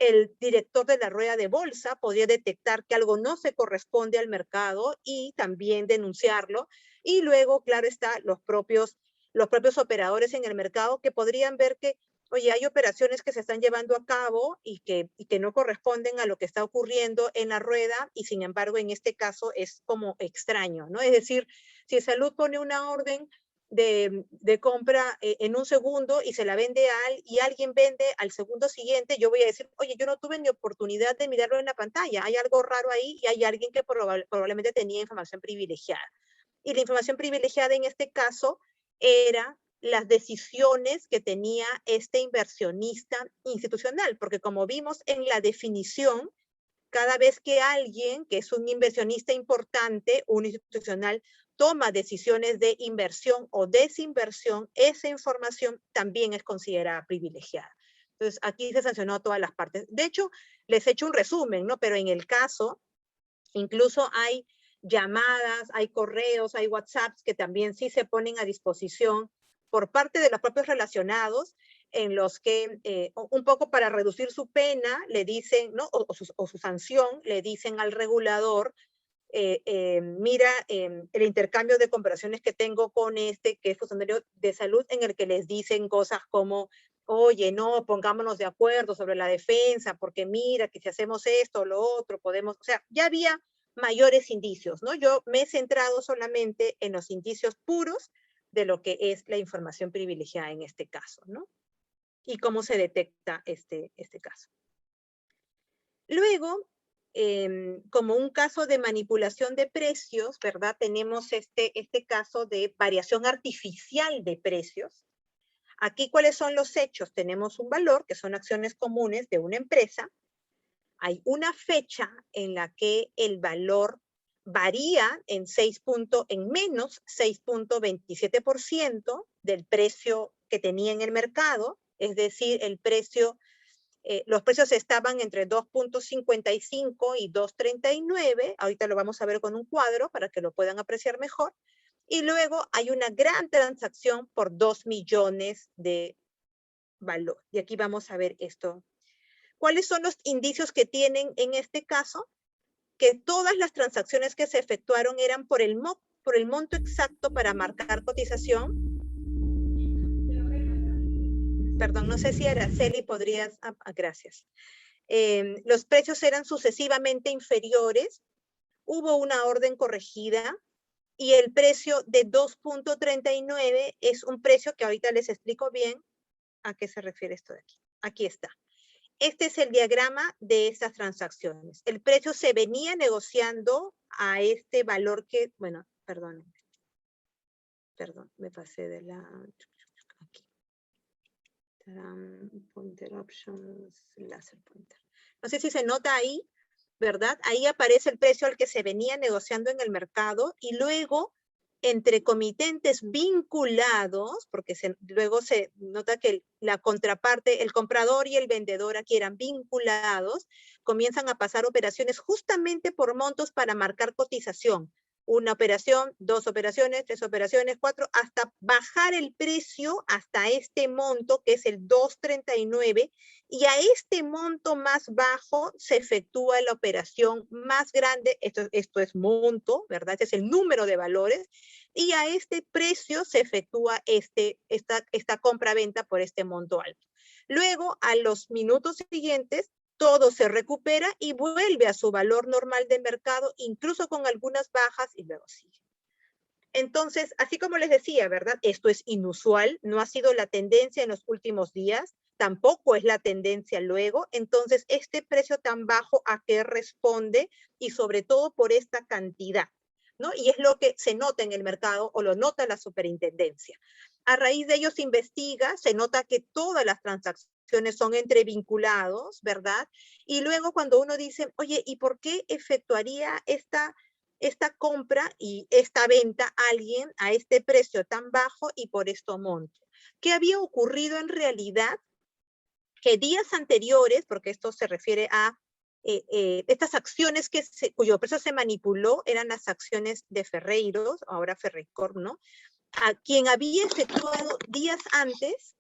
El director de la rueda de bolsa podría detectar que algo no se corresponde al mercado y también denunciarlo. Y luego, claro está, los propios operadores en el mercado, que podrían ver que, oye, hay operaciones que se están llevando a cabo y que no corresponden a lo que está ocurriendo en la rueda, y sin embargo en este caso es como extraño, ¿no? Es decir, si Salud pone una orden de compra en un segundo y se la vende y alguien vende al segundo siguiente, yo voy a decir, oye, yo no tuve ni oportunidad de mirarlo en la pantalla, hay algo raro ahí y hay alguien que probablemente tenía información privilegiada. Y la información privilegiada en este caso era las decisiones que tenía este inversionista institucional, porque como vimos en la definición, cada vez que alguien que es un inversionista importante, un institucional, toma decisiones de inversión o desinversión, esa información también es considerada privilegiada. Entonces, aquí se sancionó a todas las partes. De hecho, les he hecho un resumen, ¿no? Pero en el caso, incluso hay llamadas, hay correos, hay WhatsApps que también sí se ponen a disposición por parte de los propios relacionados, en los que un poco para reducir su pena le dicen, ¿no?, o su sanción, le dicen al regulador, mira, el intercambio de comparaciones que tengo con este, que es funcionario de salud, en el que les dicen cosas como, oye, no, pongámonos de acuerdo sobre la defensa, porque mira, que si hacemos esto o lo otro, podemos, o sea, ya había mayores indicios, ¿no? Yo me he centrado solamente en los indicios puros de lo que es la información privilegiada en este caso, ¿no? Y cómo se detecta este caso. Luego, como un caso de manipulación de precios, ¿verdad? Tenemos este caso de variación artificial de precios. Aquí, ¿cuáles son los hechos? Tenemos un valor, que son acciones comunes de una empresa. Hay una fecha en la que el valor varía en menos 6.27% del precio que tenía en el mercado, es decir, el precio, los precios estaban entre 2.55 y 2.39, ahorita lo vamos a ver con un cuadro para que lo puedan apreciar mejor, y luego hay una gran transacción por 2 millones de valor, y aquí vamos a ver esto. ¿Cuáles son los indicios que tienen en este caso? Que todas las transacciones que se efectuaron eran por el monto exacto para marcar cotización. Perdón, no sé si Araceli podrías... gracias. Los precios eran sucesivamente inferiores, hubo una orden corregida y el precio de 2.39 es un precio que ahorita les explico bien a qué se refiere esto de aquí. Aquí está. Este es el diagrama de estas transacciones. El precio se venía negociando a este valor que, bueno, perdón, me pasé de la, aquí. Pointer options, laser pointer. No sé si se nota ahí, ¿verdad? Ahí aparece el precio al que se venía negociando en el mercado y luego entre comitentes vinculados, porque luego se nota que la contraparte, el comprador y el vendedor aquí eran vinculados, comienzan a pasar operaciones justamente por montos para marcar cotización. Una operación, 2 operaciones, 3 operaciones, 4, hasta bajar el precio hasta este monto que es el 2.39 y a este monto más bajo se efectúa la operación más grande, esto es monto, ¿verdad? Este es el número de valores, y a este precio se efectúa esta compra-venta por este monto alto. Luego, a los minutos siguientes, todo se recupera y vuelve a su valor normal de mercado, incluso con algunas bajas, y luego sigue. Entonces, así como les decía, ¿verdad? Esto es inusual, no ha sido la tendencia en los últimos días, tampoco es la tendencia luego. Entonces, este precio tan bajo, ¿a qué responde? Y sobre todo por esta cantidad, ¿no? Y es lo que se nota en el mercado o lo nota la superintendencia. A raíz de ello se investiga, se nota que todas las transacciones son entre vinculados, ¿verdad? Y luego cuando uno dice, oye, ¿y por qué efectuaría esta compra y esta venta a alguien a este precio tan bajo y por este monto? ¿Qué había ocurrido en realidad? Que días anteriores, porque esto se refiere a estas acciones cuyo precio se manipuló, eran las acciones de Ferreiros, ahora Ferreycorp, ¿no? A quien había efectuado días antes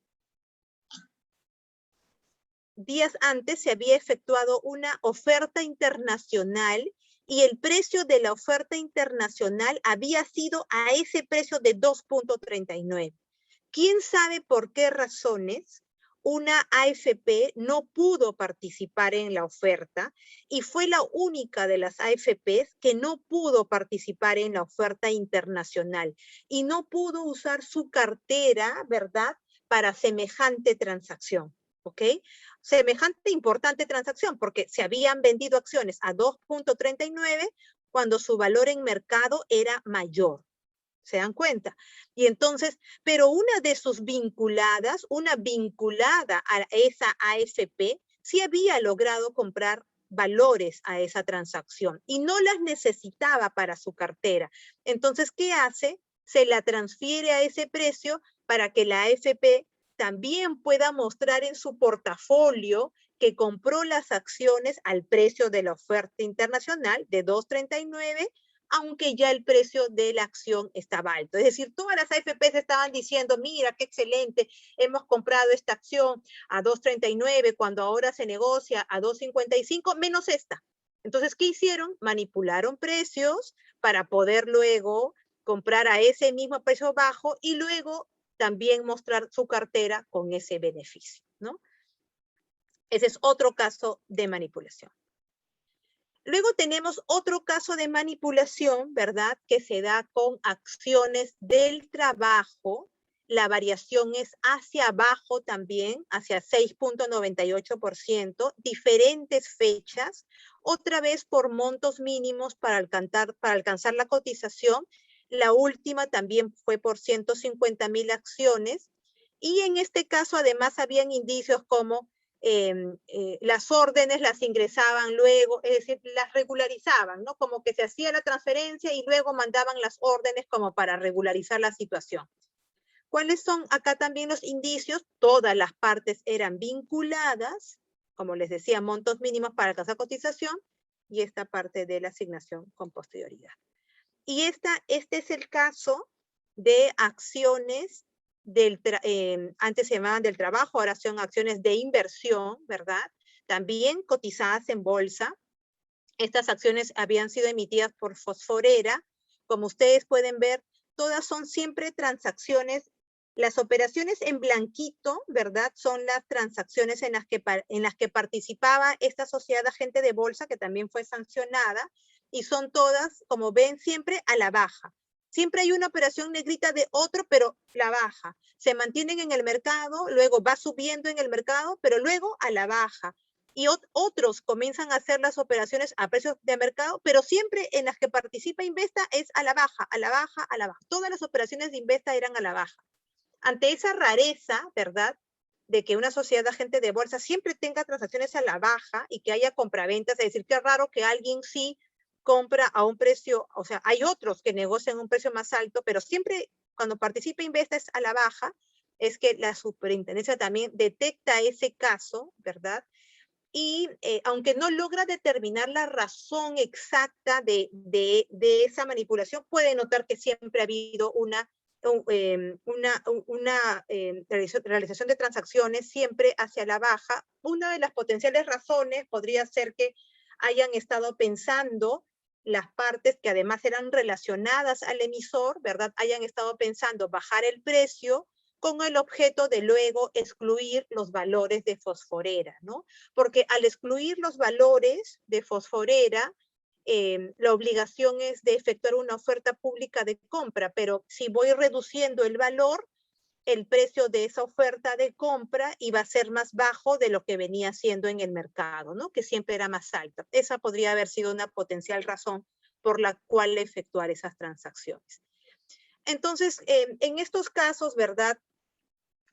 se había efectuado una oferta internacional y el precio de la oferta internacional había sido a ese precio de 2.39. ¿Quién sabe por qué razones una AFP no pudo participar en la oferta y fue la única de las AFPs que no pudo participar en la oferta internacional y no pudo usar su cartera, ¿verdad?, para semejante transacción? ¿Ok? Semejante importante transacción, porque se habían vendido acciones a 2.39 cuando su valor en mercado era mayor. ¿Se dan cuenta? Y entonces, pero una de sus vinculadas, una vinculada a esa AFP, sí había logrado comprar valores a esa transacción y no las necesitaba para su cartera. Entonces, ¿qué hace? Se la transfiere a ese precio para que la AFP también pueda mostrar en su portafolio que compró las acciones al precio de la oferta internacional de 2.39, aunque ya el precio de la acción estaba alto. Es decir, todas las AFPs estaban diciendo, mira, qué excelente, hemos comprado esta acción a 2.39 cuando ahora se negocia a 2.55, menos esta. Entonces, ¿qué hicieron? Manipularon precios para poder luego comprar a ese mismo precio bajo y luego también mostrar su cartera con ese beneficio, ¿no? Ese es otro caso de manipulación. Luego tenemos otro caso de manipulación, ¿verdad? Que se da con acciones del trabajo. La variación es hacia abajo también, hacia 6.98%, diferentes fechas, otra vez por montos mínimos para alcanzar la cotización. La última también fue por 150.000 acciones. Y en este caso, además, habían indicios como las órdenes las ingresaban luego, es decir, las regularizaban, ¿no? Como que se hacía la transferencia y luego mandaban las órdenes como para regularizar la situación. ¿Cuáles son acá también los indicios? Todas las partes eran vinculadas, como les decía, montos mínimos para alcanzar cotización, y esta parte de la asignación con posterioridad. Y este es el caso de acciones antes se llamaban del trabajo, ahora son acciones de inversión, ¿verdad? También cotizadas en bolsa. Estas acciones habían sido emitidas por Fosforera. Como ustedes pueden ver, todas son siempre transacciones. Las operaciones en blanquito, ¿verdad? Son las transacciones en las que participaba esta sociedad agente de bolsa, que también fue sancionada, y son todas, como ven, siempre a la baja. Siempre hay una operación negrita de otro, pero la baja. Se mantienen en el mercado, luego va subiendo en el mercado, pero luego a la baja. Y otros comienzan a hacer las operaciones a precios de mercado, pero siempre en las que participa Investa es a la baja, a la baja, a la baja. Todas las operaciones de Investa eran a la baja. Ante esa rareza, ¿verdad?, de que una sociedad agente de bolsa siempre tenga transacciones a la baja y que haya compraventas, es decir, qué raro que alguien sí compra a un precio, o sea, hay otros que negocian un precio más alto, pero siempre cuando participa Investa es a la baja, es que la superintendencia también detecta ese caso, ¿verdad? Y aunque no logra determinar la razón exacta de esa manipulación, puede notar que siempre ha habido una realización de transacciones siempre hacia la baja. Una de las potenciales razones podría ser que hayan estado pensando las partes que además eran relacionadas al emisor, ¿verdad? Hayan estado pensando bajar el precio con el objeto de luego excluir los valores de Fosforera, ¿no? Porque al excluir los valores de Fosforera, la obligación es de efectuar una oferta pública de compra, pero si voy reduciendo el valor, el precio de esa oferta de compra iba a ser más bajo de lo que venía siendo en el mercado, ¿no? Que siempre era más alto. Esa podría haber sido una potencial razón por la cual efectuar esas transacciones. Entonces, en estos casos, ¿verdad?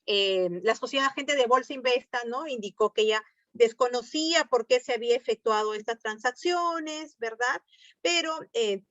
La sociedad agente de Bolsa Investa, ¿no?, indicó que ella desconocía por qué se había efectuado estas transacciones, ¿verdad? Pero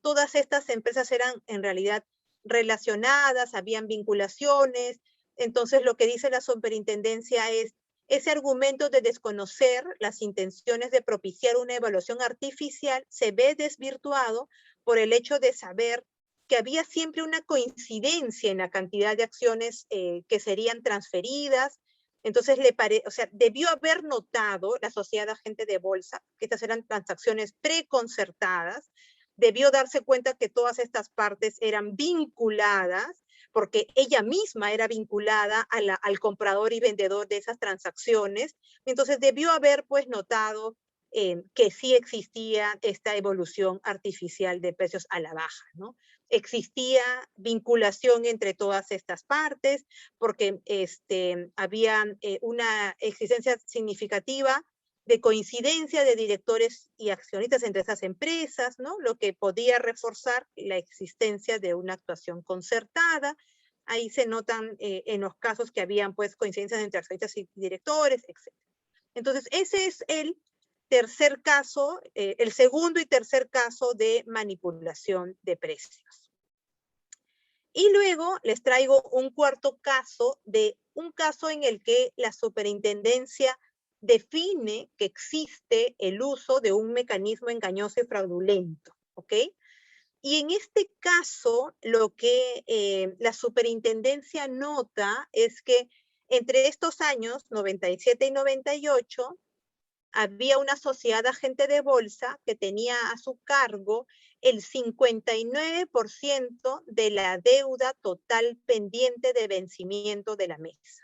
todas estas empresas eran en realidad relacionadas, habían vinculaciones. Entonces lo que dice la superintendencia es, ese argumento de desconocer las intenciones de propiciar una evaluación artificial se ve desvirtuado por el hecho de saber que había siempre una coincidencia en la cantidad de acciones que serían transferidas. Entonces, o sea, debió haber notado la sociedad agente de bolsa que estas eran transacciones preconcertadas, debió darse cuenta que todas estas partes eran vinculadas, porque ella misma era vinculada al comprador y vendedor de esas transacciones. Entonces, debió haber pues notado que sí existía esta evolución artificial de precios a la baja, ¿no? Existía vinculación entre todas estas partes, porque había una existencia significativa de coincidencia de directores y accionistas entre esas empresas, ¿no? Lo que podía reforzar la existencia de una actuación concertada. Ahí se notan en los casos que habían pues coincidencias entre accionistas y directores, etc. Entonces, ese es el tercer caso, el segundo y tercer caso de manipulación de precios. Y luego les traigo un cuarto caso, un caso en el que la superintendencia define que existe el uso de un mecanismo engañoso y fraudulento, ¿ok? Y en este caso, lo que la superintendencia nota es que entre estos años, 97 y 98, había una sociedad agente de bolsa que tenía a su cargo el 59% de la deuda total pendiente de vencimiento de la mesa.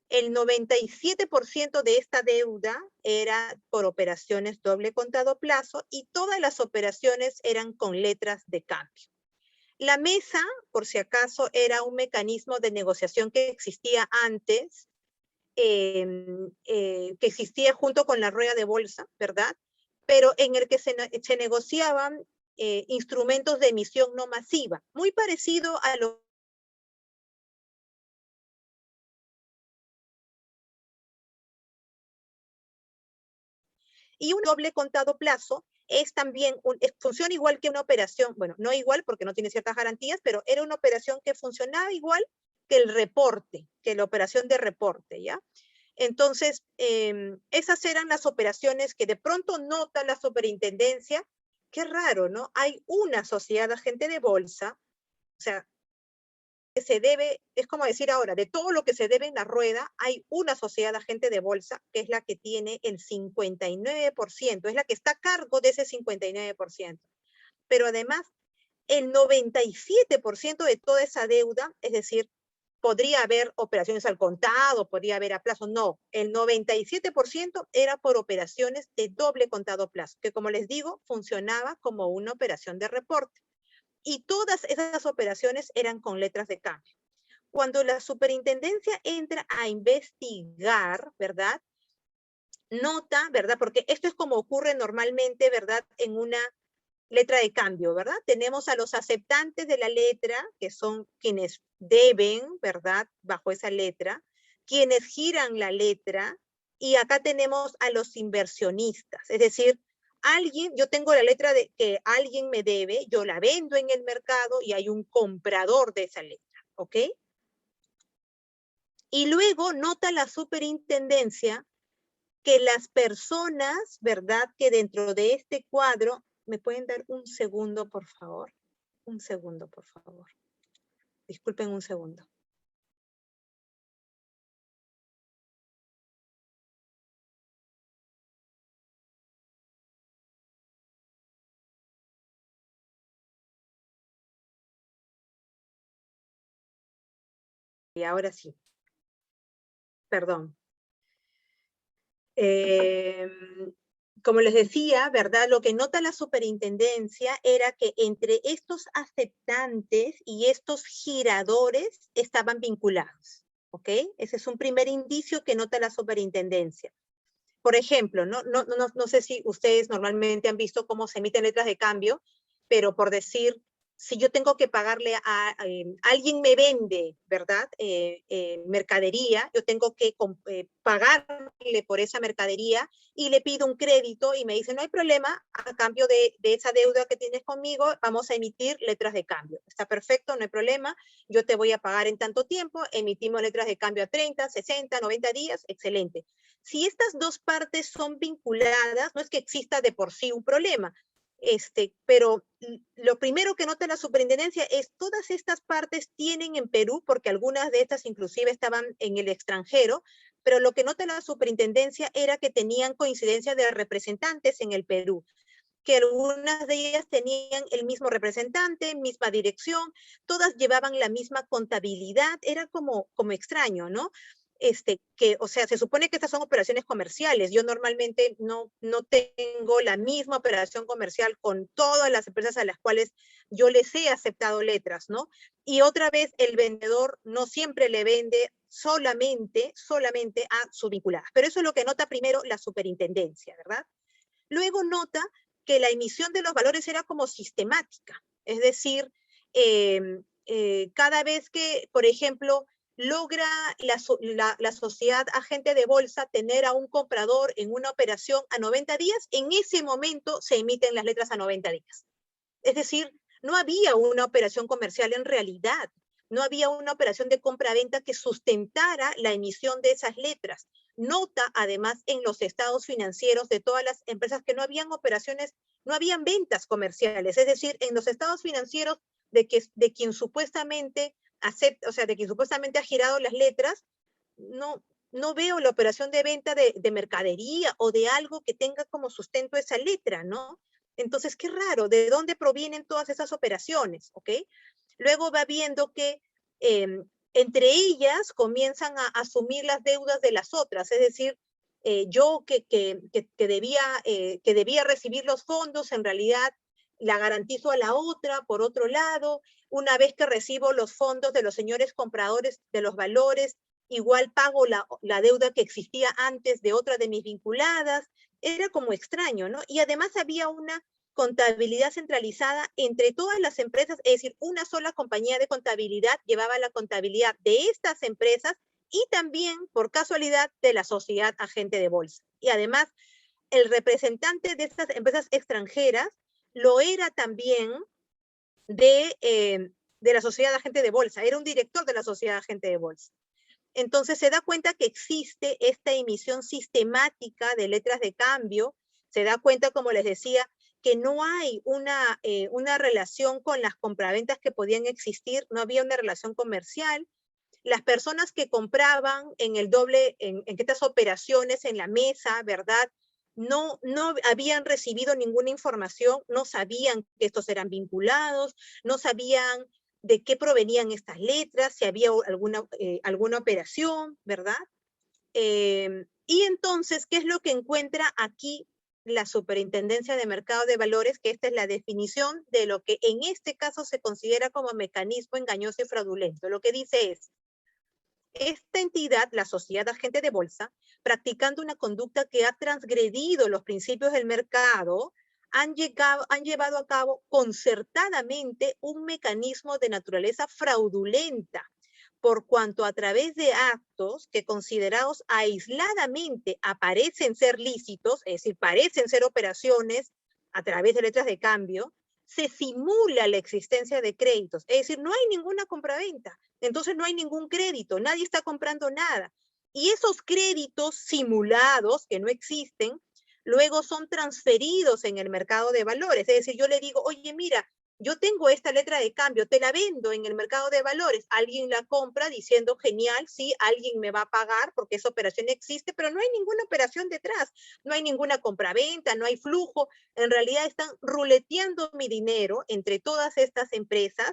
El 97% de esta deuda era por operaciones doble contado plazo y todas las operaciones eran con letras de cambio. La mesa, por si acaso, era un mecanismo de negociación que existía antes, que existía junto con la rueda de bolsa, ¿verdad? Pero en el que se negociaban instrumentos de emisión no masiva, muy parecido a lo y un doble contado plazo es también, funciona igual que una operación, bueno, no igual porque no tiene ciertas garantías, pero era una operación que funcionaba igual que el reporte, que la operación de reporte, ¿ya? Entonces, esas eran las operaciones que de pronto nota la superintendencia. Qué raro, ¿no? Hay una sociedad agente de bolsa, o sea, que se debe, es como decir ahora, de todo lo que se debe en la rueda, hay una sociedad agente de bolsa que es la que tiene el 59%, es la que está a cargo de ese 59%. Pero además, el 97% de toda esa deuda, es decir, podría haber operaciones al contado, podría haber a plazo, no, el 97% era por operaciones de doble contado plazo, que como les digo, funcionaba como una operación de reporte. Y todas esas operaciones eran con letras de cambio. Cuando la superintendencia entra a investigar, ¿verdad? Nota, ¿verdad? Porque esto es como ocurre normalmente, ¿verdad? En una letra de cambio, ¿verdad? Tenemos a los aceptantes de la letra, que son quienes deben, ¿verdad? Bajo esa letra, quienes giran la letra, y acá tenemos a los inversionistas, es decir, alguien, yo tengo la letra de que alguien me debe, yo la vendo en el mercado y hay un comprador de esa letra, ¿ok? Y luego nota la superintendencia que las personas, ¿verdad? Que dentro de este cuadro, ¿me pueden dar un segundo, por favor? Un segundo, por favor. Disculpen un segundo. Y ahora sí. Perdón. Como les decía, ¿verdad? Lo que nota la superintendencia era que entre estos aceptantes y estos giradores estaban vinculados, ¿ok? Ese es un primer indicio que nota la superintendencia. Por ejemplo, no sé si ustedes normalmente han visto cómo se emiten letras de cambio, pero por decir, si yo tengo que pagarle a alguien me vende, ¿verdad? Mercadería, yo tengo que pagarle por esa mercadería y le pido un crédito y me dice, no hay problema, a cambio de esa deuda que tienes conmigo, vamos a emitir letras de cambio. Está perfecto, no hay problema, yo te voy a pagar en tanto tiempo, emitimos letras de cambio a 30, 60, 90 días, excelente. Si estas dos partes son vinculadas, no es que exista de por sí un problema, pero lo primero que nota la superintendencia es todas estas partes tienen en Perú, porque algunas de estas inclusive estaban en el extranjero, pero lo que nota la superintendencia era que tenían coincidencia de representantes en el Perú, que algunas de ellas tenían el mismo representante, misma dirección, todas llevaban la misma contabilidad, era como extraño, ¿no? O sea, se supone que estas son operaciones comerciales. Yo normalmente no tengo la misma operación comercial con todas las empresas a las cuales yo les he aceptado letras, ¿no? Y otra vez, el vendedor no siempre le vende solamente a su vinculada. Pero eso es lo que nota primero la superintendencia, ¿verdad? Luego nota que la emisión de los valores era como sistemática. Es decir, cada vez que, por ejemplo, logra la sociedad agente de bolsa tener a un comprador en una operación a 90 días, en ese momento se emiten las letras a 90 días. Es decir, no había una operación comercial en realidad, no había una operación de compra-venta que sustentara la emisión de esas letras. Nota, además, en los estados financieros de todas las empresas que no habían operaciones, no habían ventas comerciales, es decir, en los estados financieros de quien supuestamente acepta, o sea, de quien supuestamente ha girado las letras, no veo la operación de venta de mercadería o de algo que tenga como sustento esa letra, ¿no? Entonces, qué raro, ¿de dónde provienen todas esas operaciones? ¿Ok? Luego va viendo que entre ellas comienzan a asumir las deudas de las otras, es decir, yo que debía recibir los fondos, en realidad la garantizo a la otra, por otro lado, una vez que recibo los fondos de los señores compradores de los valores, igual pago la deuda que existía antes de otra de mis vinculadas, era como extraño, ¿no? Y además había una contabilidad centralizada entre todas las empresas, es decir, una sola compañía de contabilidad llevaba la contabilidad de estas empresas y también, por casualidad, de la sociedad agente de bolsa. Y además, el representante de estas empresas extranjeras lo era también de la sociedad agente de bolsa, era un director de la sociedad agente de bolsa. Entonces se da cuenta que existe esta emisión sistemática de letras de cambio, se da cuenta, como les decía, que no hay una relación con las compraventas que podían existir, no había una relación comercial. Las personas que compraban en el doble, en estas operaciones en la mesa, ¿verdad? No habían recibido ninguna información, no sabían que estos eran vinculados, no sabían de qué provenían estas letras, si había alguna operación, ¿verdad? Y entonces, ¿qué es lo que encuentra aquí la Superintendencia de Mercado de Valores? Que esta es la definición de lo que en este caso se considera como mecanismo engañoso y fraudulento. Lo que dice es, esta entidad, la sociedad agente de bolsa, practicando una conducta que ha transgredido los principios del mercado, han llevado a cabo concertadamente un mecanismo de naturaleza fraudulenta, por cuanto a través de actos que considerados aisladamente aparecen ser lícitos, es decir, parecen ser operaciones a través de letras de cambio, se simula la existencia de créditos, es decir, no hay ninguna compraventa, entonces no hay ningún crédito, nadie está comprando nada. Y esos créditos simulados, que no existen, luego son transferidos en el mercado de valores. Es decir, yo le digo, oye, mira, yo tengo esta letra de cambio, te la vendo en el mercado de valores, alguien la compra diciendo, genial, sí, alguien me va a pagar porque esa operación existe, pero no hay ninguna operación detrás, no hay ninguna compraventa, no hay flujo, en realidad están ruleteando mi dinero entre todas estas empresas,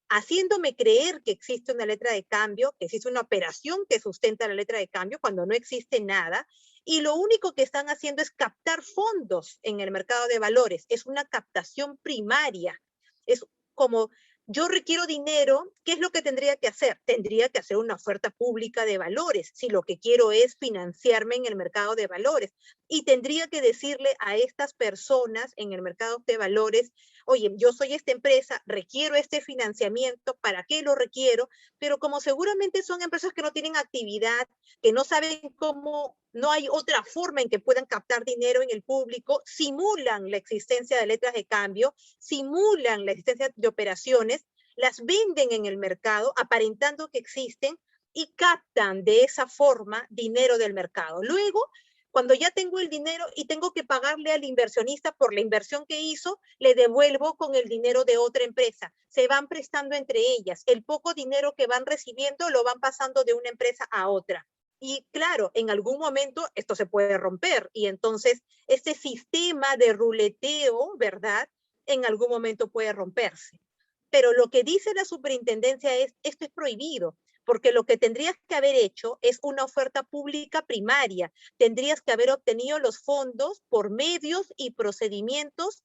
haciéndome creer que existe una letra de cambio, que existe una operación que sustenta la letra de cambio cuando no existe nada, y lo único que están haciendo es captar fondos en el mercado de valores, es una captación primaria. Es como, yo requiero dinero, ¿qué es lo que tendría que hacer? Tendría que hacer una oferta pública de valores, si lo que quiero es financiarme en el mercado de valores. Y tendría que decirle a estas personas en el mercado de valores, oye, yo soy esta empresa, requiero este financiamiento, ¿para qué lo requiero? Pero como seguramente son empresas que no tienen actividad, que no saben cómo, no hay otra forma en que puedan captar dinero en el público, simulan la existencia de letras de cambio, simulan la existencia de operaciones, las venden en el mercado aparentando que existen y captan de esa forma dinero del mercado. Luego, cuando ya tengo el dinero y tengo que pagarle al inversionista por la inversión que hizo, le devuelvo con el dinero de otra empresa. Se van prestando entre ellas. El poco dinero que van recibiendo lo van pasando de una empresa a otra. Y claro, en algún momento esto se puede romper y entonces este sistema de ruleteo, ¿verdad? En algún momento puede romperse. Pero lo que dice la superintendencia es, esto es prohibido, porque lo que tendrías que haber hecho es una oferta pública primaria. Tendrías que haber obtenido los fondos por medios y procedimientos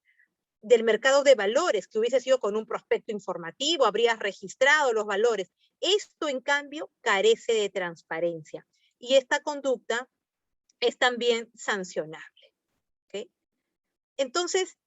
del mercado de valores, que hubiese sido con un prospecto informativo, habrías registrado los valores. Esto, en cambio, carece de transparencia. Y esta conducta es también sancionable. ¿Okay? Entonces,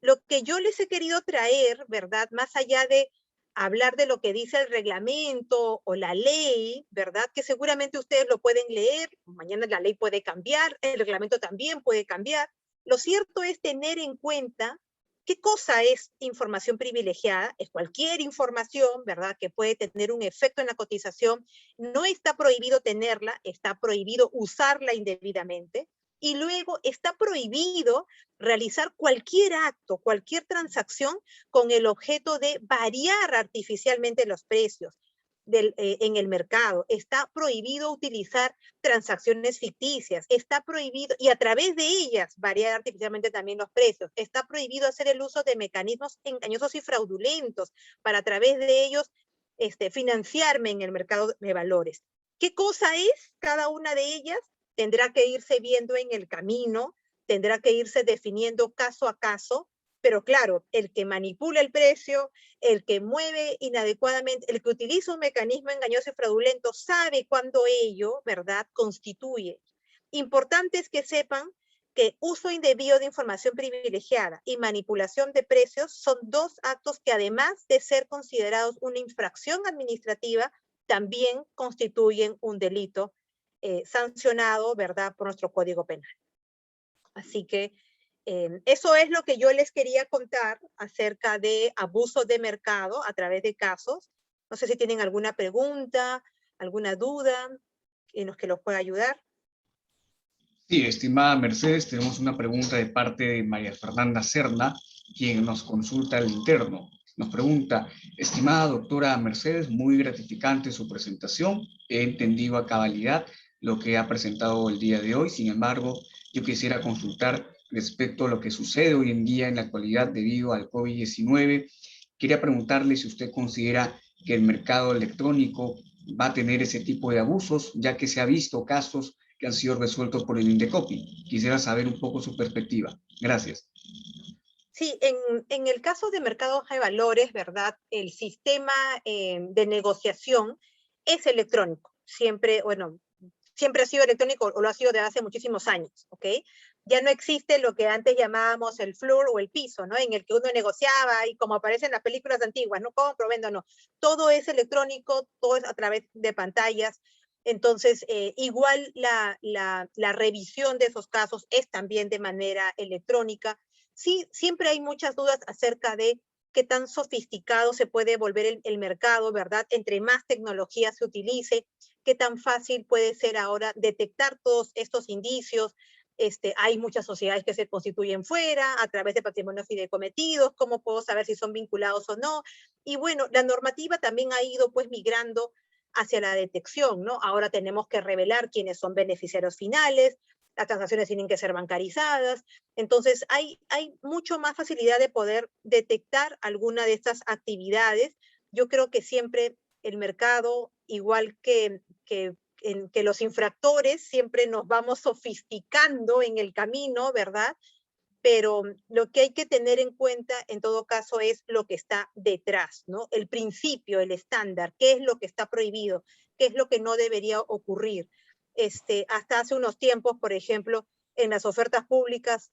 lo que yo les he querido traer, ¿verdad? Más allá de hablar de lo que dice el reglamento o la ley, ¿verdad? Que seguramente ustedes lo pueden leer, mañana la ley puede cambiar, el reglamento también puede cambiar. Lo cierto es tener en cuenta qué cosa es información privilegiada, es cualquier información, ¿verdad? Que puede tener un efecto en la cotización, no está prohibido tenerla, está prohibido usarla indebidamente, y luego está prohibido realizar cualquier acto, cualquier transacción con el objeto de variar artificialmente los precios en el mercado. Está prohibido utilizar transacciones ficticias, está prohibido, y a través de ellas variar artificialmente también los precios. Está prohibido hacer el uso de mecanismos engañosos y fraudulentos para a través de ellos financiarme en el mercado de valores. ¿Qué cosa es cada una de ellas? Tendrá que irse viendo en el camino, tendrá que irse definiendo caso a caso, pero claro, el que manipula el precio, el que mueve inadecuadamente, el que utiliza un mecanismo engañoso y fraudulento, sabe cuándo ello, ¿verdad?, constituye. Importante es que sepan que uso indebido de información privilegiada y manipulación de precios son dos actos que, además de ser considerados una infracción administrativa, también constituyen un delito sancionado, ¿verdad?, por nuestro Código Penal. Así que eso es lo que yo les quería contar acerca de abuso de mercado a través de casos. No sé si tienen alguna pregunta, alguna duda en los que los pueda ayudar. Sí, estimada Mercedes, tenemos una pregunta de parte de María Fernanda Serna, quien nos consulta al interno. Nos pregunta, estimada doctora Mercedes, muy gratificante su presentación. He entendido a cabalidad lo que ha presentado el día de hoy. Sin embargo, yo quisiera consultar respecto a lo que sucede hoy en día en la actualidad debido al COVID-19. Quería preguntarle si usted considera que el mercado electrónico va a tener ese tipo de abusos, ya que se ha visto casos que han sido resueltos por el Indecopi. Quisiera saber un poco su perspectiva. Gracias. Sí, en el caso de mercados de valores, ¿verdad? El sistema de negociación es electrónico. Siempre, bueno, siempre ha sido electrónico o lo ha sido desde hace muchísimos años, ¿ok? Ya no existe lo que antes llamábamos el floor o el piso, ¿no? En el que uno negociaba y como aparece en las películas antiguas, no compro, vendo, no. Todo es electrónico, todo es a través de pantallas. Entonces, igual la revisión de esos casos es también de manera electrónica. Sí, siempre hay muchas dudas acerca de qué tan sofisticado se puede volver el mercado, ¿verdad? Entre más tecnología se utilice, qué tan fácil puede ser ahora detectar todos estos indicios. Hay muchas sociedades que se constituyen fuera a través de patrimonios fideicometidos, cómo puedo saber si son vinculados o no. Y bueno, la normativa también ha ido pues migrando hacia la detección, ¿no? Ahora tenemos que revelar quiénes son beneficiarios finales, las transacciones tienen que ser bancarizadas, entonces hay mucho más facilidad de poder detectar alguna de estas actividades. Yo creo que siempre el mercado, igual que los infractores, siempre nos vamos sofisticando en el camino, ¿verdad? Pero lo que hay que tener en cuenta en todo caso es lo que está detrás, ¿no? El principio, el estándar, qué es lo que está prohibido, qué es lo que no debería ocurrir. Hasta hace unos tiempos, por ejemplo, en las ofertas públicas,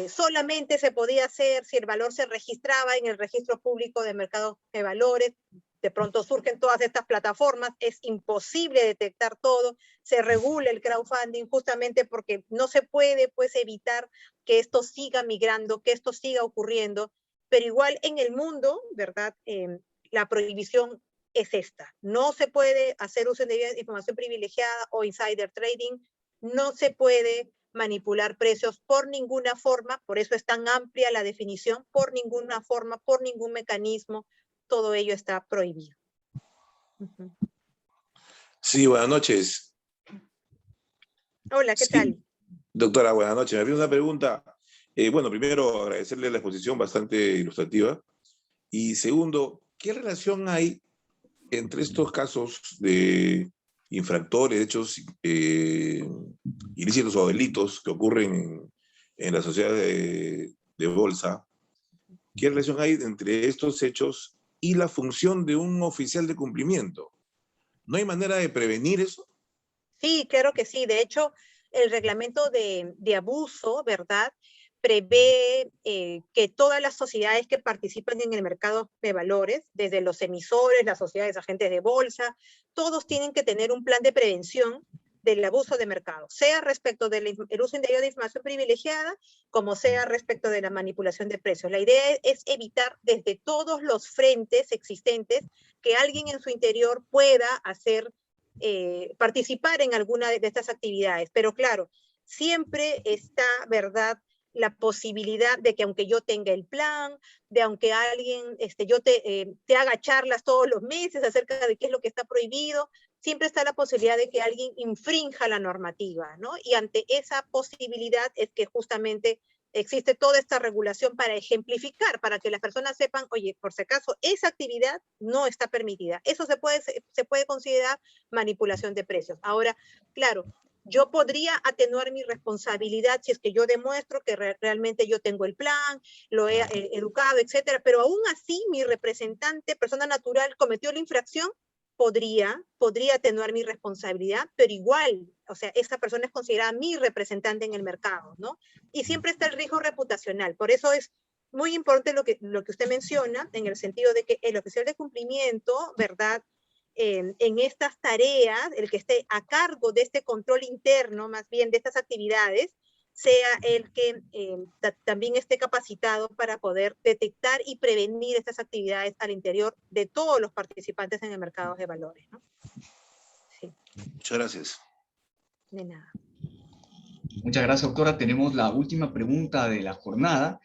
solamente se podía hacer si el valor se registraba en el registro público de mercados de valores. De pronto surgen todas estas plataformas, es imposible detectar todo, se regula el crowdfunding justamente porque no se puede pues evitar que esto siga migrando, que esto siga ocurriendo, pero igual en el mundo, ¿verdad? La prohibición es esta. No se puede hacer uso de información privilegiada o insider trading, no se puede manipular precios por ninguna forma, por eso es tan amplia la definición, por ninguna forma, por ningún mecanismo, todo ello está prohibido. Sí, buenas noches. Hola, ¿qué Sí, tal? doctora, buenas noches. Me había una pregunta. Bueno, primero, agradecerle la exposición bastante ilustrativa. Y segundo, ¿qué relación hay entre estos casos de infractores, hechos ilícitos o delitos que ocurren en la sociedad de bolsa? ¿Qué relación hay entre estos hechos y la función de un oficial de cumplimiento? ¿No hay manera de prevenir eso? Sí, claro que sí. De hecho, el reglamento de abuso, ¿verdad? Prevé que todas las sociedades que participan en el mercado de valores, desde los emisores, las sociedades agentes de bolsa, todos tienen que tener un plan de prevención del abuso de mercado, sea respecto del uso indebido de información privilegiada, como sea respecto de la manipulación de precios. La idea es evitar desde todos los frentes existentes que alguien en su interior pueda hacer participar en alguna de estas actividades. Pero claro, siempre está, ¿verdad?, la posibilidad de que aunque yo tenga el plan, de aunque alguien, yo te haga charlas todos los meses acerca de qué es lo que está prohibido, siempre está la posibilidad de que alguien infrinja la normativa, ¿no? Y ante esa posibilidad es que justamente existe toda esta regulación para ejemplificar, para que las personas sepan, oye, por si acaso, esa actividad no está permitida. Eso se puede considerar manipulación de precios. Ahora, claro, yo podría atenuar mi responsabilidad si es que yo demuestro que realmente yo tengo el plan, lo he educado, etcétera, pero aún así mi representante, persona natural, cometió la infracción, podría atenuar mi responsabilidad, pero igual, o sea, esa persona es considerada mi representante en el mercado, ¿no? Y siempre está el riesgo reputacional. Por eso es muy importante lo que usted menciona, en el sentido de que el oficial de cumplimiento, ¿verdad?, en estas tareas, el que esté a cargo de este control interno, más bien de estas actividades, sea el que también esté capacitado para poder detectar y prevenir estas actividades al interior de todos los participantes en el mercado de valores, ¿no? Sí. Muchas gracias. De nada. Muchas gracias, doctora. Tenemos la última pregunta de la jornada.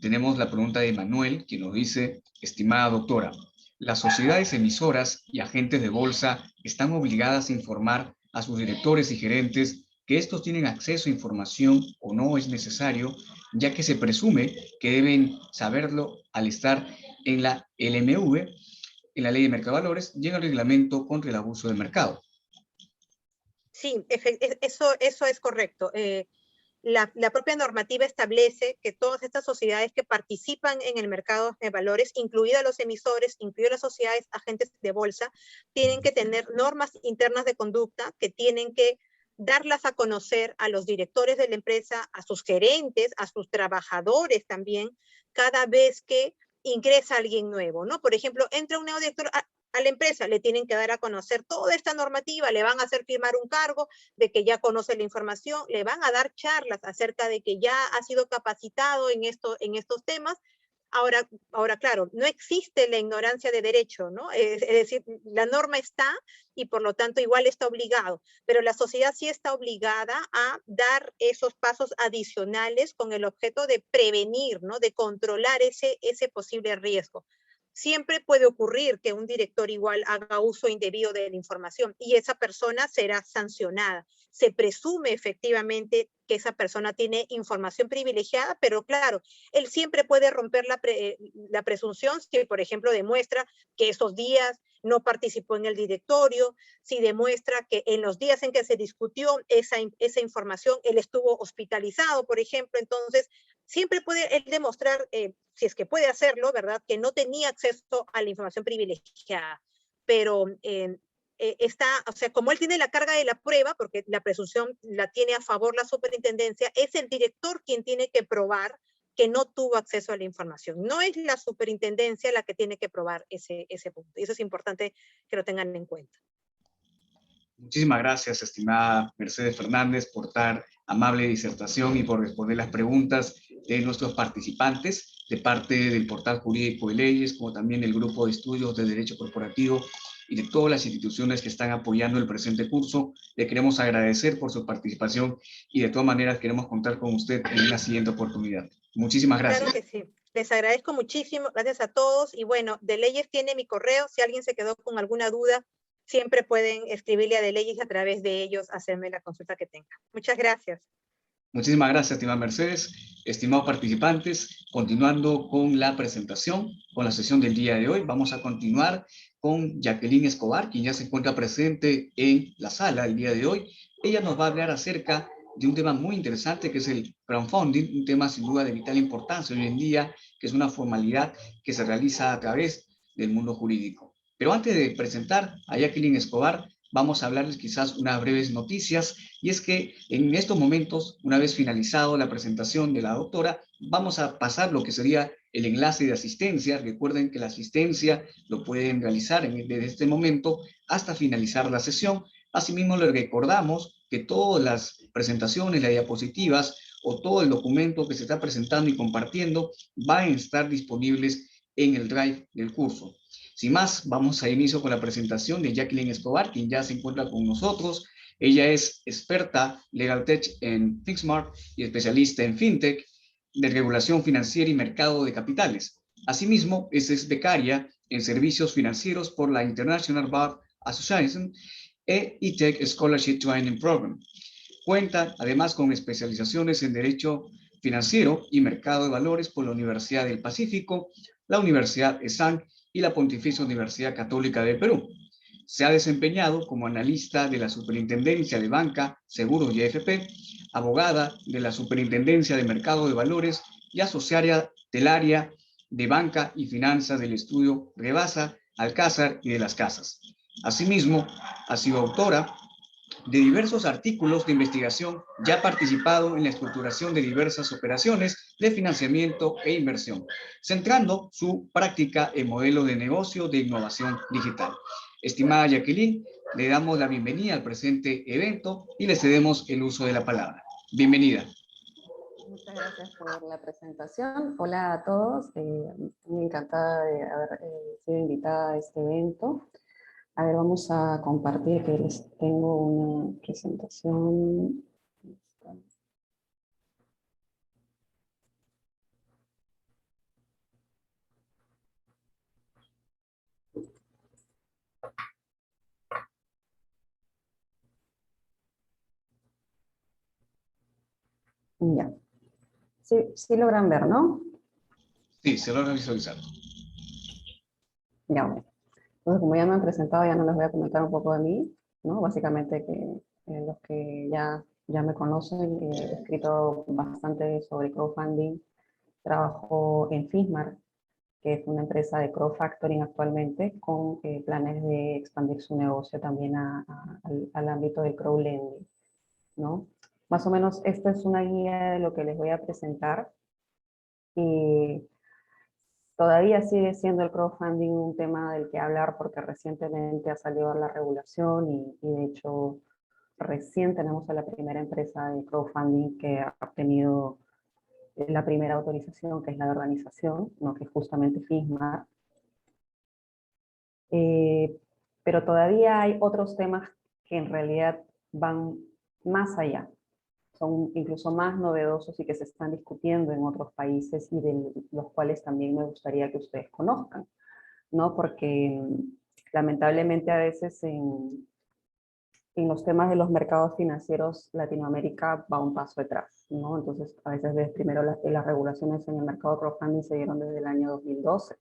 Tenemos la pregunta de Manuel, que nos dice: estimada doctora, ¿las sociedades emisoras y agentes de bolsa están obligadas a informar a sus directores y gerentes que estos tienen acceso a información o no es necesario, ya que se presume que deben saberlo al estar en la LMV, en la Ley de Mercado de Valores y en el Reglamento contra el Abuso del Mercado? Sí, eso es correcto. La propia normativa establece que todas estas sociedades que participan en el mercado de valores, incluidas los emisores, incluidas las sociedades agentes de bolsa, tienen que tener normas internas de conducta que tienen que darlas a conocer a los directores de la empresa, a sus gerentes, a sus trabajadores también, cada vez que ingresa alguien nuevo, ¿no? Por ejemplo, entra un nuevo director a la empresa, le tienen que dar a conocer toda esta normativa, le van a hacer firmar un cargo de que ya conoce la información, le van a dar charlas acerca de que ya ha sido capacitado en estos temas. Ahora, claro, no existe la ignorancia de derecho, ¿no? Es decir, la norma está y por lo tanto igual está obligado, pero la sociedad sí está obligada a dar esos pasos adicionales con el objeto de prevenir, ¿no? De controlar ese posible riesgo. Siempre puede ocurrir que un director igual haga uso indebido de la información y esa persona será sancionada. Se presume efectivamente que esa persona tiene información privilegiada, pero claro, él siempre puede romper la presunción si, por ejemplo, demuestra que esos días no participó en el directorio, si demuestra que en los días en que se discutió esa información, él estuvo hospitalizado, por ejemplo. Entonces, siempre puede él demostrar, si es que puede hacerlo, ¿verdad?, que no tenía acceso a la información privilegiada. Pero o sea, como él tiene la carga de la prueba, porque la presunción la tiene a favor la superintendencia, es el director quien tiene que probar que no tuvo acceso a la información. No es la superintendencia la que tiene que probar ese punto. Y eso es importante que lo tengan en cuenta. Muchísimas gracias, estimada Mercedes Fernández, por tan amable disertación y por responder las preguntas de nuestros participantes de parte del Portal Jurídico de Leyes, como también del Grupo de Estudios de Derecho Corporativo y de todas las instituciones que están apoyando el presente curso. Le queremos agradecer por su participación y de todas maneras queremos contar con usted en una siguiente oportunidad. Muchísimas gracias. Claro que sí. Les agradezco muchísimo. Gracias a todos. Y bueno, De Leyes tiene mi correo. Si alguien se quedó con alguna duda, siempre pueden escribirle a De Leyes y a través de ellos hacerme la consulta que tengan. Muchas gracias. Muchísimas gracias, estimada Mercedes. Estimados participantes, continuando con la presentación, con la sesión del día de hoy, vamos a continuar con Jacqueline Escobar, quien ya se encuentra presente en la sala el día de hoy. Ella nos va a hablar acerca de un tema muy interesante que es el crowdfunding, un tema sin duda de vital importancia hoy en día, que es una formalidad que se realiza a través del mundo jurídico. Pero antes de presentar a Jacqueline Escobar, vamos a hablarles quizás unas breves noticias, y es que en estos momentos, una vez finalizado la presentación de la doctora, vamos a pasar lo que sería el enlace de asistencia. Recuerden que la asistencia lo pueden realizar desde este momento hasta finalizar la sesión. Asimismo, les recordamos que todas las presentaciones, las diapositivas o todo el documento que se está presentando y compartiendo van a estar disponibles en el Drive del curso. Sin más, vamos a inicio con la presentación de Jacqueline Escobar, quien ya se encuentra con nosotros. Ella es experta Legal Tech en Fixmart y especialista en FinTech, de regulación financiera y mercado de capitales. Asimismo, es becaria en servicios financieros por la International Bar Association e eTech Scholarship Training Program. Cuenta además con especializaciones en Derecho financiero y mercado de valores por la Universidad del Pacífico, la Universidad ESAN y la Pontificia Universidad Católica del Perú. Se ha desempeñado como analista de la Superintendencia de Banca, Seguros y AFP, abogada de la Superintendencia de Mercado de Valores y asociada del área de Banca y Finanzas del estudio Rebasa, Alcázar y de las Casas. Asimismo, ha sido autora de diversos artículos de investigación y ha participado en la estructuración de diversas operaciones de financiamiento e inversión, centrando su práctica en modelos de negocio de innovación digital. Estimada Jacqueline, le damos la bienvenida al presente evento y le cedemos el uso de la palabra. Bienvenida. Muchas gracias por la presentación. Hola a todos. Muy encantada de haber sido invitada a este evento. A ver, vamos a compartir que les tengo una presentación. Ya. Sí logran ver, ¿no? Sí, se logra visualizar. Ya, bueno. Entonces, como ya me han presentado, ya no les voy a comentar un poco de mí, ¿no? Básicamente que los que ya me conocen, he escrito bastante sobre crowdfunding. Trabajo en Fismar, que es una empresa de crowdfactoring actualmente, con planes de expandir su negocio también al ámbito del crowdlending, ¿no? Más o menos esta es una guía de lo que les voy a presentar. Y todavía sigue siendo el crowdfunding un tema del que hablar porque recientemente ha salido la regulación y de hecho recién tenemos a la primera empresa de crowdfunding que ha obtenido la primera autorización, que es la de organización, ¿no? Que es justamente FISMA. Pero todavía hay otros temas que en realidad van más allá, son incluso más novedosos y que se están discutiendo en otros países y de los cuales también me gustaría que ustedes conozcan, ¿no? Porque lamentablemente a veces en los temas de los mercados financieros, Latinoamérica va un paso detrás, ¿no? Entonces, a veces ves primero las regulaciones en el mercado crowdfunding se dieron desde el año 2012,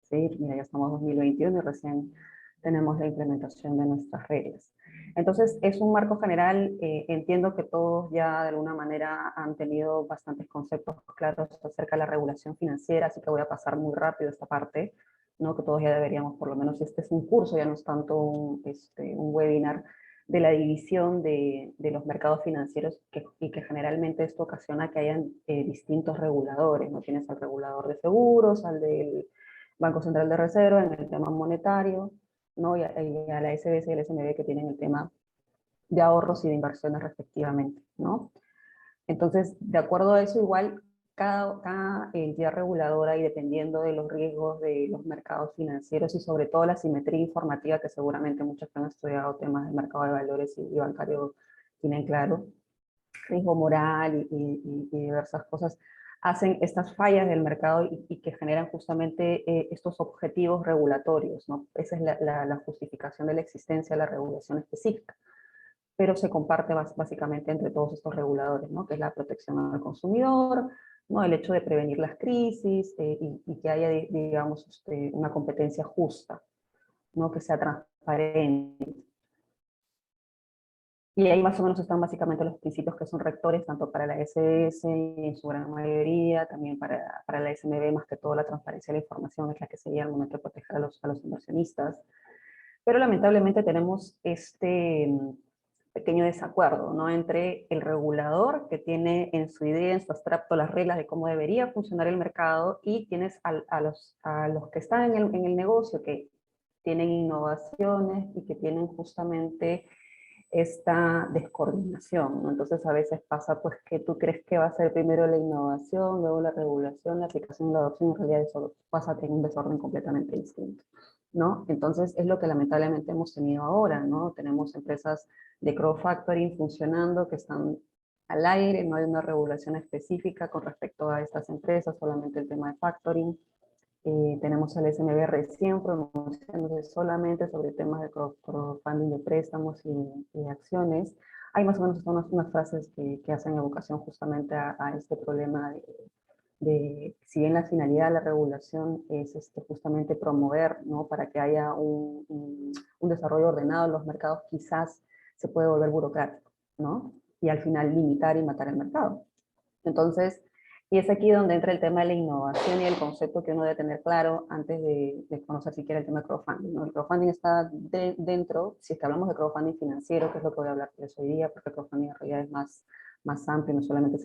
¿sí? Mira, ya estamos en 2021 y recién tenemos la implementación de nuestras reglas. Entonces, es un marco general, entiendo que todos ya de alguna manera han tenido bastantes conceptos claros acerca de la regulación financiera, así que voy a pasar muy rápido esta parte, ¿no? Que todos ya deberíamos, por lo menos este es un curso, ya no es tanto un webinar, de la división de los mercados financieros y que generalmente esto ocasiona que hayan distintos reguladores, ¿no? Tienes al regulador de seguros, al del Banco Central de Reserva en el tema monetario, ¿no? y a la SBS y el SMB que tienen el tema de ahorros y de inversiones respectivamente, ¿no? Entonces, de acuerdo a eso, igual cada entidad reguladora y dependiendo de los riesgos de los mercados financieros y sobre todo la simetría informativa que seguramente muchos que han estudiado temas de mercado de valores y bancario tienen claro, riesgo moral y diversas cosas, hacen estas fallas del mercado y que generan justamente estos objetivos regulatorios, ¿no? Esa es la justificación de la existencia de la regulación específica, pero se comparte básicamente entre todos estos reguladores, ¿no? Que es la protección al consumidor, ¿no? El hecho de prevenir las crisis y que haya, digamos, una competencia justa, ¿no? Que sea transparente. Y ahí más o menos están básicamente los principios que son rectores, tanto para la SBS en su gran mayoría, también para la SMB, más que todo la transparencia de la información es la que sería el momento de proteger a los inversionistas. Pero lamentablemente tenemos este pequeño desacuerdo, ¿no? Entre el regulador, que tiene en su idea, en su abstracto, las reglas de cómo debería funcionar el mercado, y tienes a los que están en el negocio, que tienen innovaciones y que tienen justamente esta descoordinación, ¿no? Entonces a veces pasa pues que tú crees que va a ser primero la innovación, luego la regulación, la aplicación, la adopción, en realidad eso pasa en un desorden completamente distinto, ¿no? Entonces es lo que lamentablemente hemos tenido ahora, ¿no? Tenemos empresas de crowdfactoring funcionando que están al aire, no hay una regulación específica con respecto a estas empresas, solamente el tema de factoring. Tenemos el SMB recién pronunciándose solamente sobre temas de crowdfunding de préstamos y acciones. hay más o menos unas frases que hacen evocación justamente a este problema si bien la finalidad de la regulación es justamente promover, ¿no? Para que haya un desarrollo ordenado en los mercados, quizás se puede volver burocrático, ¿no? Y al final limitar y matar el mercado. Entonces, y es aquí donde entra el tema de la innovación y el concepto que uno debe tener claro antes de conocer siquiera el tema de crowdfunding, ¿no? El crowdfunding está dentro, si es que hablamos de crowdfunding financiero, que es lo que voy a hablarles hoy día, porque el crowdfunding en realidad es más amplio, no solamente es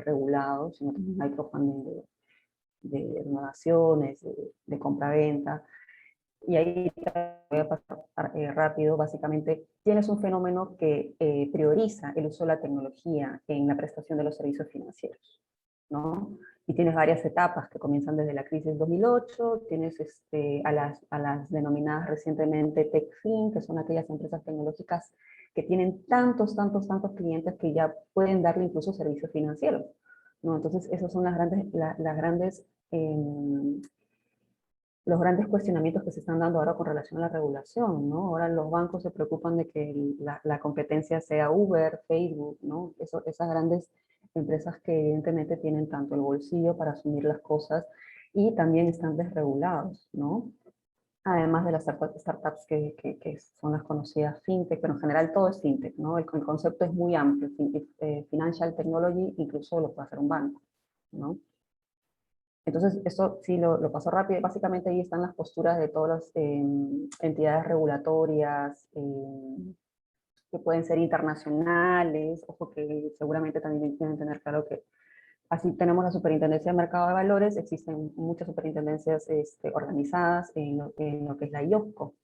regulado, sino también hay crowdfunding de donaciones, de compra-venta. Y ahí voy a pasar rápido. Básicamente, tienes un fenómeno que prioriza el uso de la tecnología en la prestación de los servicios financieros, ¿no? Y tienes varias etapas que comienzan desde la crisis 2008, tienes a las denominadas recientemente TechFin, que son aquellas empresas tecnológicas que tienen tantos clientes que ya pueden darle incluso servicios financieros, ¿no? Entonces, esos son los grandes cuestionamientos que se están dando ahora con relación a la regulación, ¿no? Ahora los bancos se preocupan de que la competencia sea Uber, Facebook, ¿no? Esas grandes empresas que evidentemente tienen tanto el bolsillo para asumir las cosas y también están desregulados, ¿no? Además de las startups que son las conocidas fintech, pero en general todo es fintech, ¿no? El concepto es muy amplio, financial technology incluso lo puede hacer un banco, ¿no? Entonces, esto sí lo paso rápido. Básicamente ahí están las posturas de todas las entidades regulatorias, que pueden ser internacionales. Ojo que seguramente también tienen que tener claro que así tenemos la Superintendencia de Mercado de Valores, existen muchas superintendencias organizadas en lo que es la IOSCO.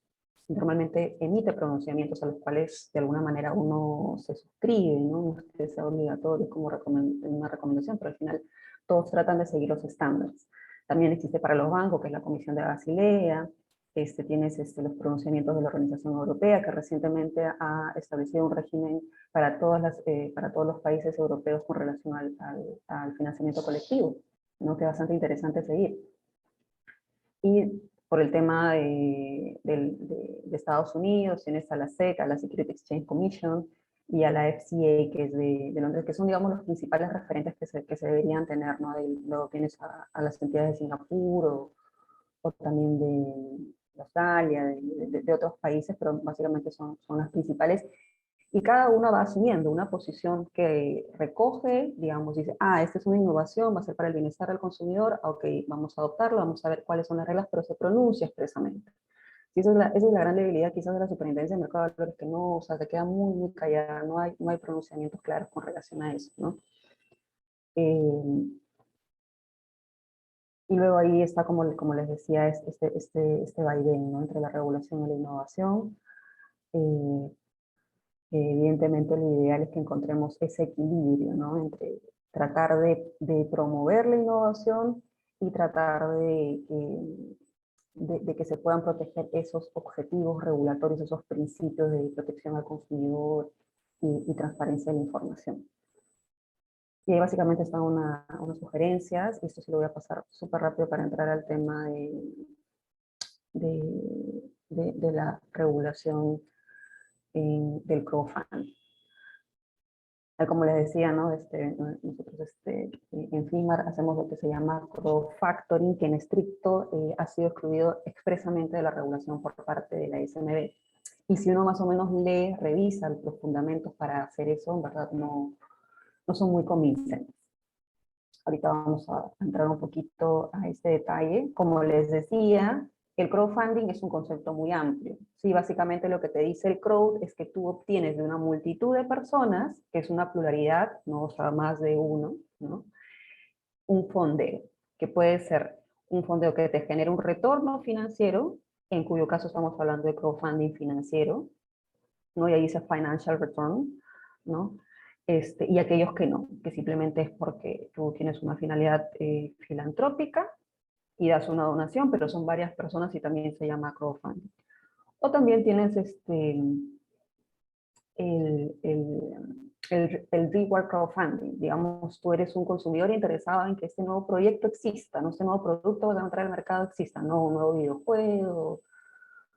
Normalmente emite pronunciamientos a los cuales de alguna manera uno se suscribe, ¿no? No es que sea obligatorio como una recomendación, pero al final todos tratan de seguir los estándares. También existe para los bancos, que es la Comisión de Basilea. Tienes los pronunciamientos de la Organización Europea, que recientemente ha establecido un régimen para todos los países europeos con relación al financiamiento colectivo, ¿no? Que es bastante interesante seguir. Y por el tema de Estados Unidos, tienes a la SEC, a la Security Exchange Commission, y a la FCA, que es de Londres, que son, digamos, los principales referentes que se deberían tener, ¿no? Luego tienes a las entidades de Singapur o también de Australia, de otros países, pero básicamente son las principales. Y cada uno va asumiendo una posición que recoge, digamos, dice, esta es una innovación, va a ser para el bienestar del consumidor, ok, vamos a adoptarlo, vamos a ver cuáles son las reglas, pero se pronuncia expresamente. Y esa es la gran debilidad quizás de la Superintendencia de Mercado de Valores, que no, o sea, se queda muy callada, no hay pronunciamientos claros con relación a eso, ¿no? Y luego ahí está, como les decía, este vaivén, ¿no? Entre la regulación y la innovación. Evidentemente lo ideal es que encontremos ese equilibrio, ¿no? Entre tratar de promover la innovación y tratar de que se puedan proteger esos objetivos regulatorios, esos principios de protección al consumidor y transparencia de la información. Y ahí básicamente están unas sugerencias, y esto se lo voy a pasar súper rápido para entrar al tema de la regulación del crowdfunding. Como les decía, ¿no? Nosotros en FIMAR hacemos lo que se llama crowdfactoring, que en estricto ha sido excluido expresamente de la regulación por parte de la SMB. Y si uno más o menos revisa los fundamentos para hacer eso, en verdad no son muy convincentes. Ahorita vamos a entrar un poquito a este detalle. Como les decía, el crowdfunding es un concepto muy amplio. Sí, básicamente lo que te dice el crowd es que tú obtienes de una multitud de personas, que es una pluralidad, no, o sea, más de uno, ¿no? Un fondeo, que puede ser un fondeo que te genere un retorno financiero, en cuyo caso estamos hablando de crowdfunding financiero, ¿no? Y ahí dice financial return, ¿no? Y aquellos que no, que simplemente es porque tú tienes una finalidad filantrópica y das una donación, pero son varias personas y también se llama crowdfunding. O también tienes el reward crowdfunding. Digamos, tú eres un consumidor interesado en que este nuevo proyecto exista, no este nuevo producto que va a entrar al mercado exista, no un nuevo videojuego,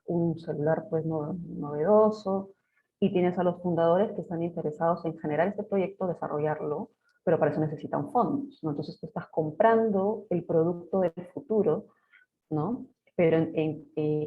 un celular pues novedoso, y tienes a los fundadores que están interesados en generar este proyecto, desarrollarlo, pero para eso necesitan fondos, ¿no? Entonces tú estás comprando el producto del futuro, ¿no? Pero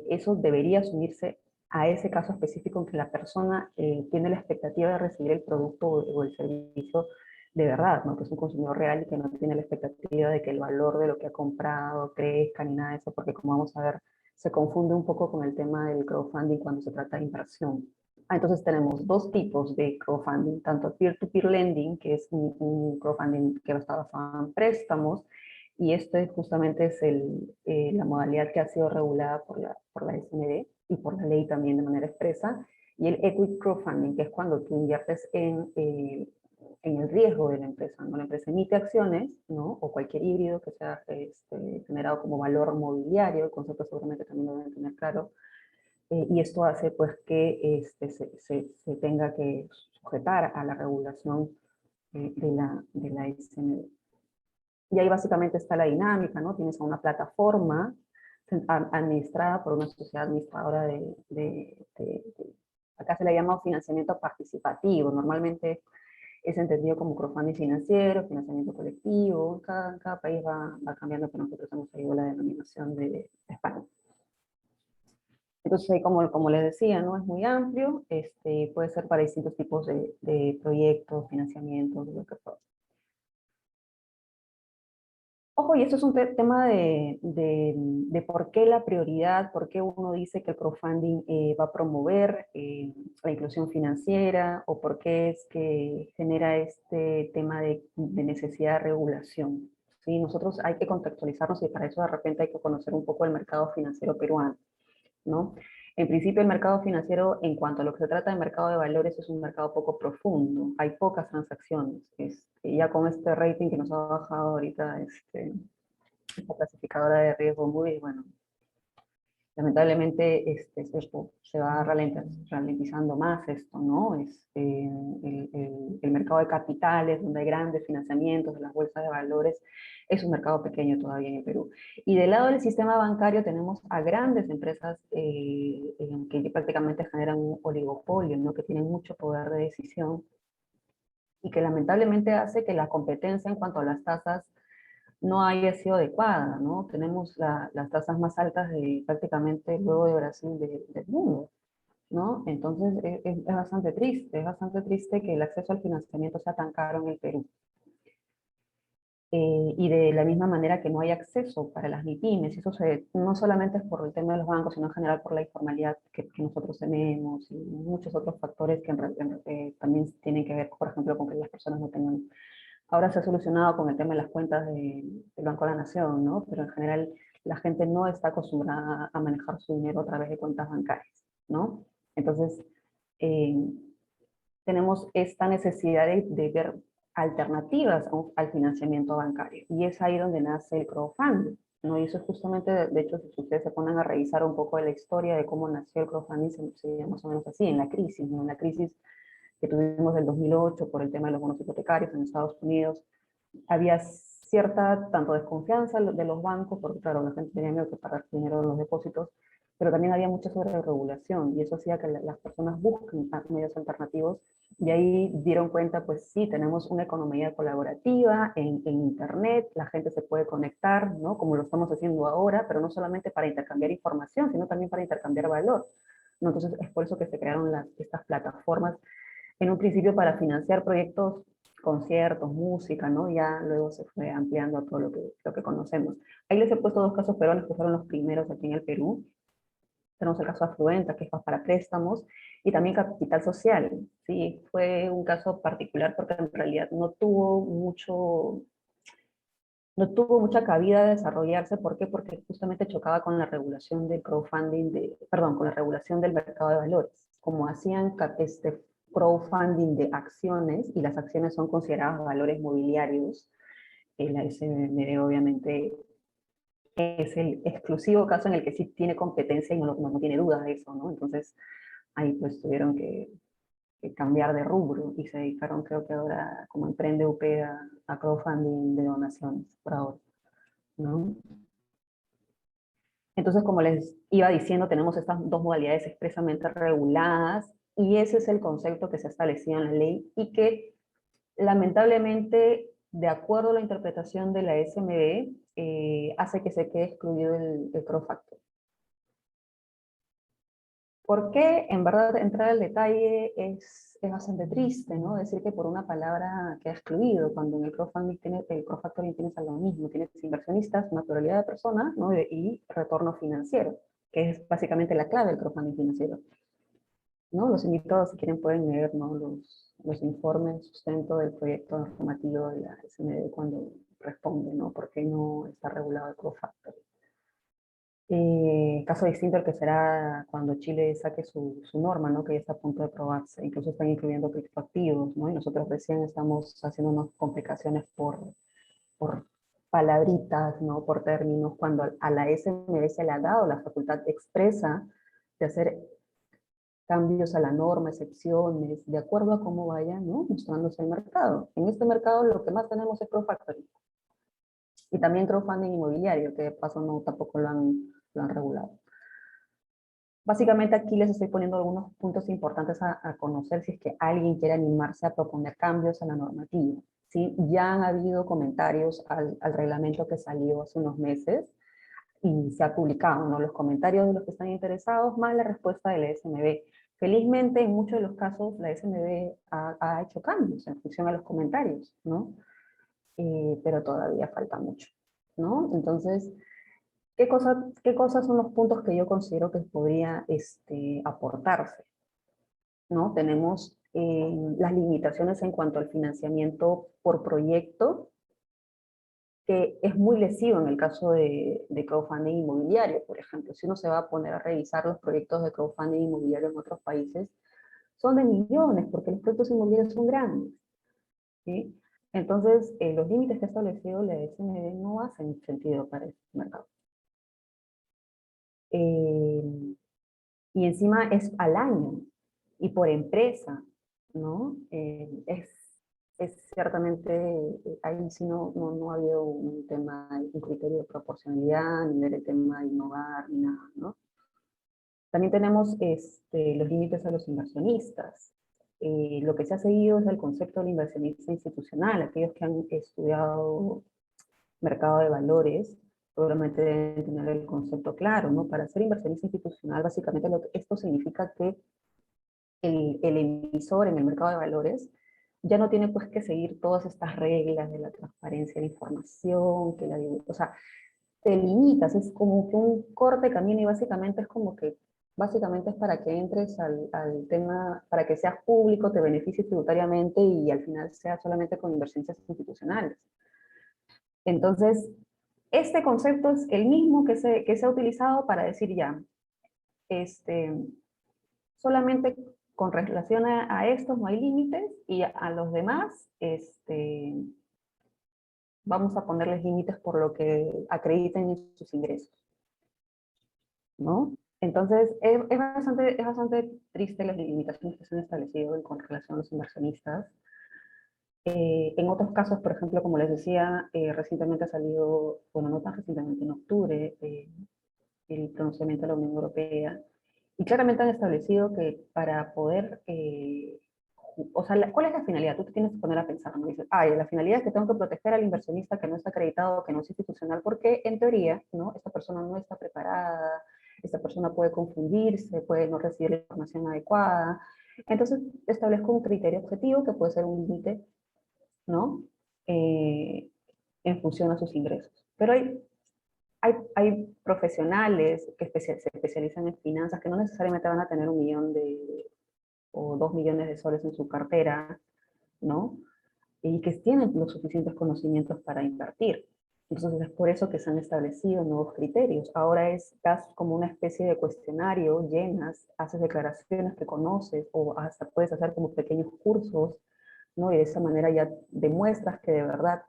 eso debería asumirse a ese caso específico en que la persona tiene la expectativa de recibir el producto o el servicio de verdad, ¿no? Que es un consumidor real y que no tiene la expectativa de que el valor de lo que ha comprado crezca ni nada de eso, porque como vamos a ver, se confunde un poco con el tema del crowdfunding cuando se trata de inversión. Entonces tenemos dos tipos de crowdfunding, tanto peer-to-peer lending, que es un crowdfunding que está basado en préstamos, y este justamente es la modalidad que ha sido regulada por la SND y por la ley también de manera expresa, y el equity crowdfunding, que es cuando tú inviertes en el riesgo de la empresa, ¿no? La empresa emite acciones, ¿no? O cualquier híbrido que sea generado como valor mobiliario, el concepto seguramente también lo deben tener claro, y esto hace pues que se tenga que sujetar a la regulación de la SND. Y ahí básicamente está la dinámica, ¿no? Tienes una plataforma administrada por una sociedad administradora acá se le llama financiamiento participativo, normalmente es entendido como crowdfunding financiero, financiamiento colectivo, cada país va cambiando, pero nosotros hemos seguido la denominación de España. Entonces, como les decía, ¿no? Es muy amplio, puede ser para distintos tipos de proyectos, financiamientos, lo que fuera. Ojo, y esto es un tema de por qué la prioridad, por qué uno dice que el crowdfunding va a promover la inclusión financiera, o por qué es que genera este tema de necesidad de regulación. ¿Sí? Nosotros hay que contextualizarnos y para eso de repente hay que conocer un poco el mercado financiero peruano, ¿no? En principio, el mercado financiero, en cuanto a lo que se trata de mercado de valores, es un mercado poco profundo. Hay pocas transacciones. Ya con este rating que nos ha bajado ahorita esta clasificadora de riesgo muy, bueno, lamentablemente se va ralentizando más esto, ¿no? El mercado de capitales, donde hay grandes financiamientos de las bolsas de valores, es un mercado pequeño todavía en el Perú. Y del lado del sistema bancario tenemos a grandes empresas que prácticamente generan un oligopolio, ¿no? Que tienen mucho poder de decisión y que lamentablemente hace que la competencia en cuanto a las tasas no haya sido adecuada, ¿no? Tenemos las tasas más altas prácticamente luego de Brasil del mundo, ¿no? Entonces es bastante triste que el acceso al financiamiento sea tan caro en el Perú. Y de la misma manera que no hay acceso para las MIPYMES, y eso no solamente es por el tema de los bancos, sino en general por la informalidad que nosotros tenemos y muchos otros factores que también tienen que ver, por ejemplo, con que las personas no tengan. Ahora se ha solucionado con el tema de las cuentas del Banco de la Nación, ¿no? Pero en general la gente no está acostumbrada a manejar su dinero a través de cuentas bancarias, ¿no? Entonces, tenemos esta necesidad de ver alternativas al financiamiento bancario. Y es ahí donde nace el crowdfunding, ¿no? Y eso es justamente, de hecho, si ustedes se ponen a revisar un poco de la historia de cómo nació el crowdfunding, se llama más o menos así, en la crisis, ¿no? En la crisis que tuvimos del 2008 por el tema de los bonos hipotecarios en Estados Unidos, había cierta tanto desconfianza de los bancos, porque claro, la gente tenía miedo de pagar dinero de los depósitos, pero también había mucha sobreregulación y eso hacía que las personas busquen medios alternativos y ahí dieron cuenta, pues sí, tenemos una economía colaborativa en Internet, la gente se puede conectar, ¿no? Como lo estamos haciendo ahora, pero no solamente para intercambiar información, sino también para intercambiar valor, ¿no? Entonces es por eso que se crearon estas plataformas en un principio para financiar proyectos, conciertos, música, ¿no? Ya luego se fue ampliando a todo lo que conocemos. Ahí les he puesto dos casos peruanos que fueron los primeros aquí en el Perú. Tenemos el caso Afluenta, que es para préstamos, y también Capital Social. Sí, fue un caso particular porque en realidad no tuvo mucha cabida de desarrollarse. ¿Por qué? Porque justamente chocaba con la regulación del crowdfunding, con la regulación del mercado de valores. Como hacían crowdfunding de acciones, y las acciones son consideradas valores mobiliarios, la SND obviamente es el exclusivo caso en el que sí tiene competencia y no tiene dudas de eso, ¿no? Entonces ahí pues tuvieron que cambiar de rubro y se dedicaron, creo que ahora como Emprende UP a crowdfunding de donaciones por ahora, ¿no? Entonces, como les iba diciendo, tenemos estas dos modalidades expresamente reguladas. Y ese es el concepto que se ha establecido en la ley y que lamentablemente, de acuerdo a la interpretación de la SMB, hace que se quede excluido el crowdfunding. ¿Por qué? En verdad, entrar al detalle es bastante triste, ¿no? Decir que por una palabra queda excluido, cuando en el crowdfunding tienes algo mismo, tienes inversionistas, naturalidad de personas, ¿no? Y retorno financiero, que es básicamente la clave del crowdfunding financiero, ¿no? Los invitados, si quieren, pueden leer, ¿no? los informes, sustento del proyecto normativo de la SMD cuando responde, ¿no? ¿Por qué no está regulado el crowdfunding? Caso distinto al que será cuando Chile saque su norma, ¿no? Que ya está a punto de aprobarse. Incluso están incluyendo criptoactivos, ¿no? Y nosotros recién estamos haciéndonos complicaciones por palabritas, ¿no? Por términos, cuando a la SMB se le ha dado la facultad expresa de hacer cambios a la norma, excepciones, de acuerdo a cómo vaya, ¿no? Mostrándose el mercado. En este mercado lo que más tenemos es crowdfunding. Y también crowdfunding inmobiliario, que de paso no, tampoco lo han regulado. Básicamente aquí les estoy poniendo algunos puntos importantes a conocer si es que alguien quiere animarse a proponer cambios a la normativa. ¿Sí? Ya han habido comentarios al reglamento que salió hace unos meses y se ha publicado, ¿no? Los comentarios de los que están interesados, más la respuesta de la SMB. Felizmente, en muchos de los casos, la SMB ha hecho cambios en función a los comentarios, ¿no? Pero todavía falta mucho, ¿no? Entonces, ¿qué cosas son los puntos que yo considero que podría aportarse? ¿No? Tenemos las limitaciones en cuanto al financiamiento por proyecto, que es muy lesivo en el caso de crowdfunding inmobiliario, por ejemplo. Si uno se va a poner a revisar los proyectos de crowdfunding inmobiliario en otros países, son de millones, porque los proyectos inmobiliarios son grandes, ¿sí? Entonces, los límites que ha establecido la SMD no hacen sentido para el mercado. Y encima es al año y por empresa, ¿no? Es ciertamente, ahí sí no ha habido un tema, un criterio de proporcionalidad, ni del tema de innovar, ni nada, ¿no? También tenemos los límites a los inversionistas. Lo que se ha seguido es el concepto del inversionista institucional. Aquellos que han estudiado mercado de valores probablemente deben tener el concepto claro, ¿no? Para ser inversionista institucional, básicamente esto significa que el emisor en el mercado de valores ya no tiene pues que seguir todas estas reglas de la transparencia de la información, o sea, te limitas, es como que un corte de camino y básicamente es como que, básicamente es para que entres al tema, para que seas público, te beneficies tributariamente y al final sea solamente con inversionistas institucionales. Entonces, este concepto es el mismo que se ha utilizado para decir ya, solamente con relación a estos no hay límites y a los demás vamos a ponerles límites por lo que acrediten en sus ingresos, ¿no? Entonces, es bastante triste las limitaciones que se han establecido con relación a los inversionistas. En otros casos, por ejemplo, como les decía, recientemente ha salido, bueno, no tan recientemente, en octubre, el pronunciamiento de la Unión Europea, y claramente han establecido que para poder, o sea, ¿cuál es la finalidad? Tú te tienes que poner a pensar, ¿no? Dices, la finalidad es que tengo que proteger al inversionista que no está acreditado, que no es institucional, porque en teoría, ¿no? Esta persona no está preparada, esta persona puede confundirse, puede no recibir la información adecuada. Entonces, establezco un criterio objetivo que puede ser un límite, ¿no? En función a sus ingresos. Pero hay profesionales que se especializan en finanzas que no necesariamente van a tener 1 millón o 2 millones de soles en su cartera, ¿no? Y que tienen los suficientes conocimientos para invertir. Entonces es por eso que se han establecido nuevos criterios. Ahora das como una especie de cuestionario, llenas, haces declaraciones que conoces o hasta puedes hacer como pequeños cursos, ¿no? Y de esa manera ya demuestras que de verdad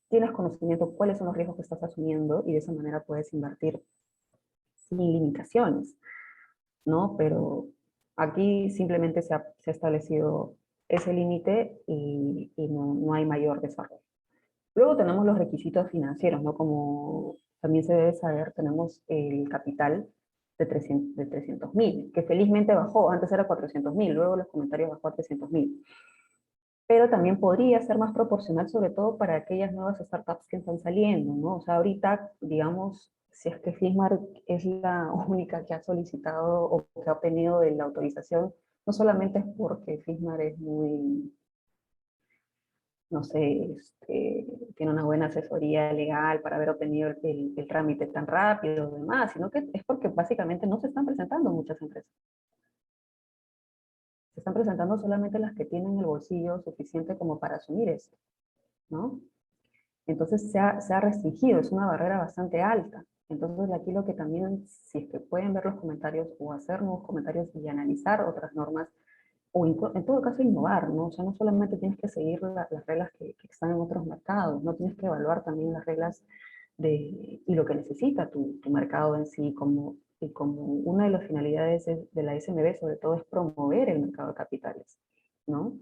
tienes conocimiento cuáles son los riesgos que estás asumiendo y de esa manera puedes invertir sin limitaciones, ¿no? Pero aquí simplemente se ha establecido ese límite y no hay mayor desarrollo. Luego tenemos los requisitos financieros, ¿no? Como también se debe saber, tenemos el capital de 300.000, que felizmente bajó, antes era 400.000, luego los comentarios bajó a 300.000. Pero también podría ser más proporcional, sobre todo para aquellas nuevas startups que están saliendo, ¿no? O sea, ahorita, digamos, si es que Fismar es la única que ha solicitado o que ha obtenido de la autorización, no solamente es porque Fismar es muy, no sé, tiene una buena asesoría legal para haber obtenido el trámite tan rápido y demás, sino que es porque básicamente no se están presentando muchas empresas. Se están presentando solamente las que tienen el bolsillo suficiente como para asumir esto, ¿no? Entonces se ha restringido, es una barrera bastante alta. Entonces aquí lo que también, si es que pueden ver los comentarios o hacer nuevos comentarios y analizar otras normas, o en todo caso innovar, ¿no? O sea, no solamente tienes que seguir las reglas que están en otros mercados, no tienes que evaluar también las reglas y lo que necesita tu mercado en sí, y como una de las finalidades de la SMB sobre todo es promover el mercado de capitales, ¿no?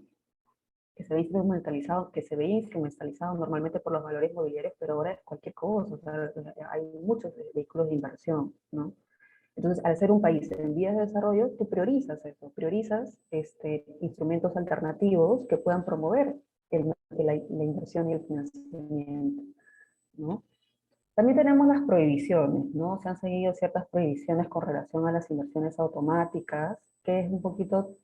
Que se ve instrumentalizado normalmente por los valores mobiliarios, pero ahora es cualquier cosa, o sea, hay muchos vehículos de inversión, ¿no? Entonces, al ser un país en vías de desarrollo, tú priorizas eso, priorizas instrumentos alternativos que puedan promover la inversión y el financiamiento, ¿no? También tenemos las prohibiciones, ¿no? Se han seguido ciertas prohibiciones con relación a las inversiones automáticas, que es un poquito,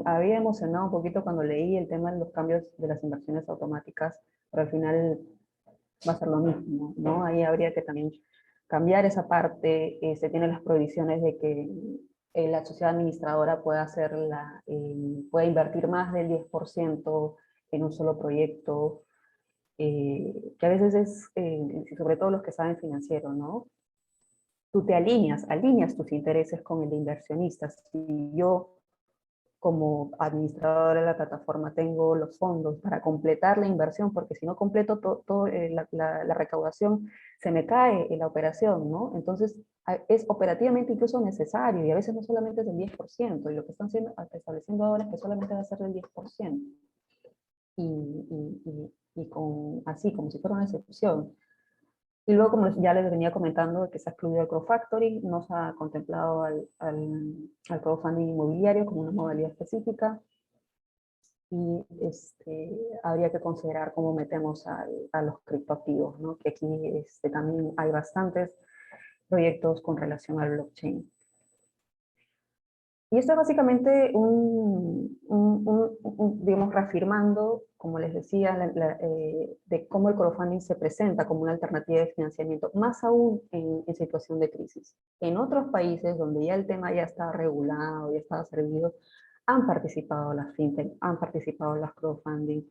había emocionado un poquito cuando leí el tema de los cambios de las inversiones automáticas, pero al final va a ser lo mismo, ¿no? Ahí habría que también cambiar esa parte. Se tienen las prohibiciones de que la sociedad administradora pueda invertir más del 10% en un solo proyecto, que a veces sobre todo los que saben financiero, ¿no? Tú te alineas tus intereses con el de inversionistas. Si yo, como administradora de la plataforma, tengo los fondos para completar la inversión, porque si no completo la recaudación, se me cae en la operación, ¿no? Entonces, es operativamente incluso necesario, y a veces no solamente es del 10%, y lo que están estableciendo ahora es que solamente va a ser del 10%, así, como si fuera una excepción. Y luego, como ya les venía comentando, que se ha excluido el crowdfactoring, no se ha contemplado al crowdfunding inmobiliario como una modalidad específica, y habría que considerar cómo metemos a los criptoactivos, ¿no? Que aquí también hay bastantes proyectos con relación al blockchain. Y esto es básicamente digamos, reafirmando, como les decía, de cómo el crowdfunding se presenta como una alternativa de financiamiento, más aún en situación de crisis. En otros países donde ya el tema ya está regulado, ya está servido, han participado las fintech, han participado las crowdfunding,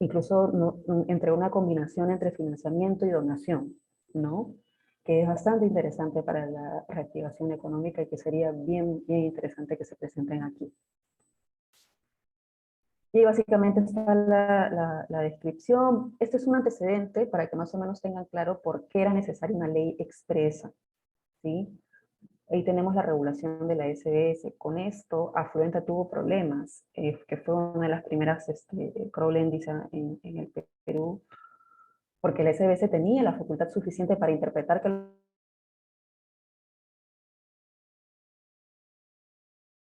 incluso entre una combinación entre financiamiento y donación, ¿no? Que es bastante interesante para la reactivación económica y que sería bien, bien interesante que se presenten aquí. Y básicamente está la descripción. Este es un antecedente para que más o menos tengan claro por qué era necesaria una ley expresa, ¿sí? Ahí tenemos la regulación de la SBS. Con esto, Afluenta tuvo problemas, que fue una de las primeras crowdlendings en el Perú, porque la SBS tenía la facultad suficiente para interpretar que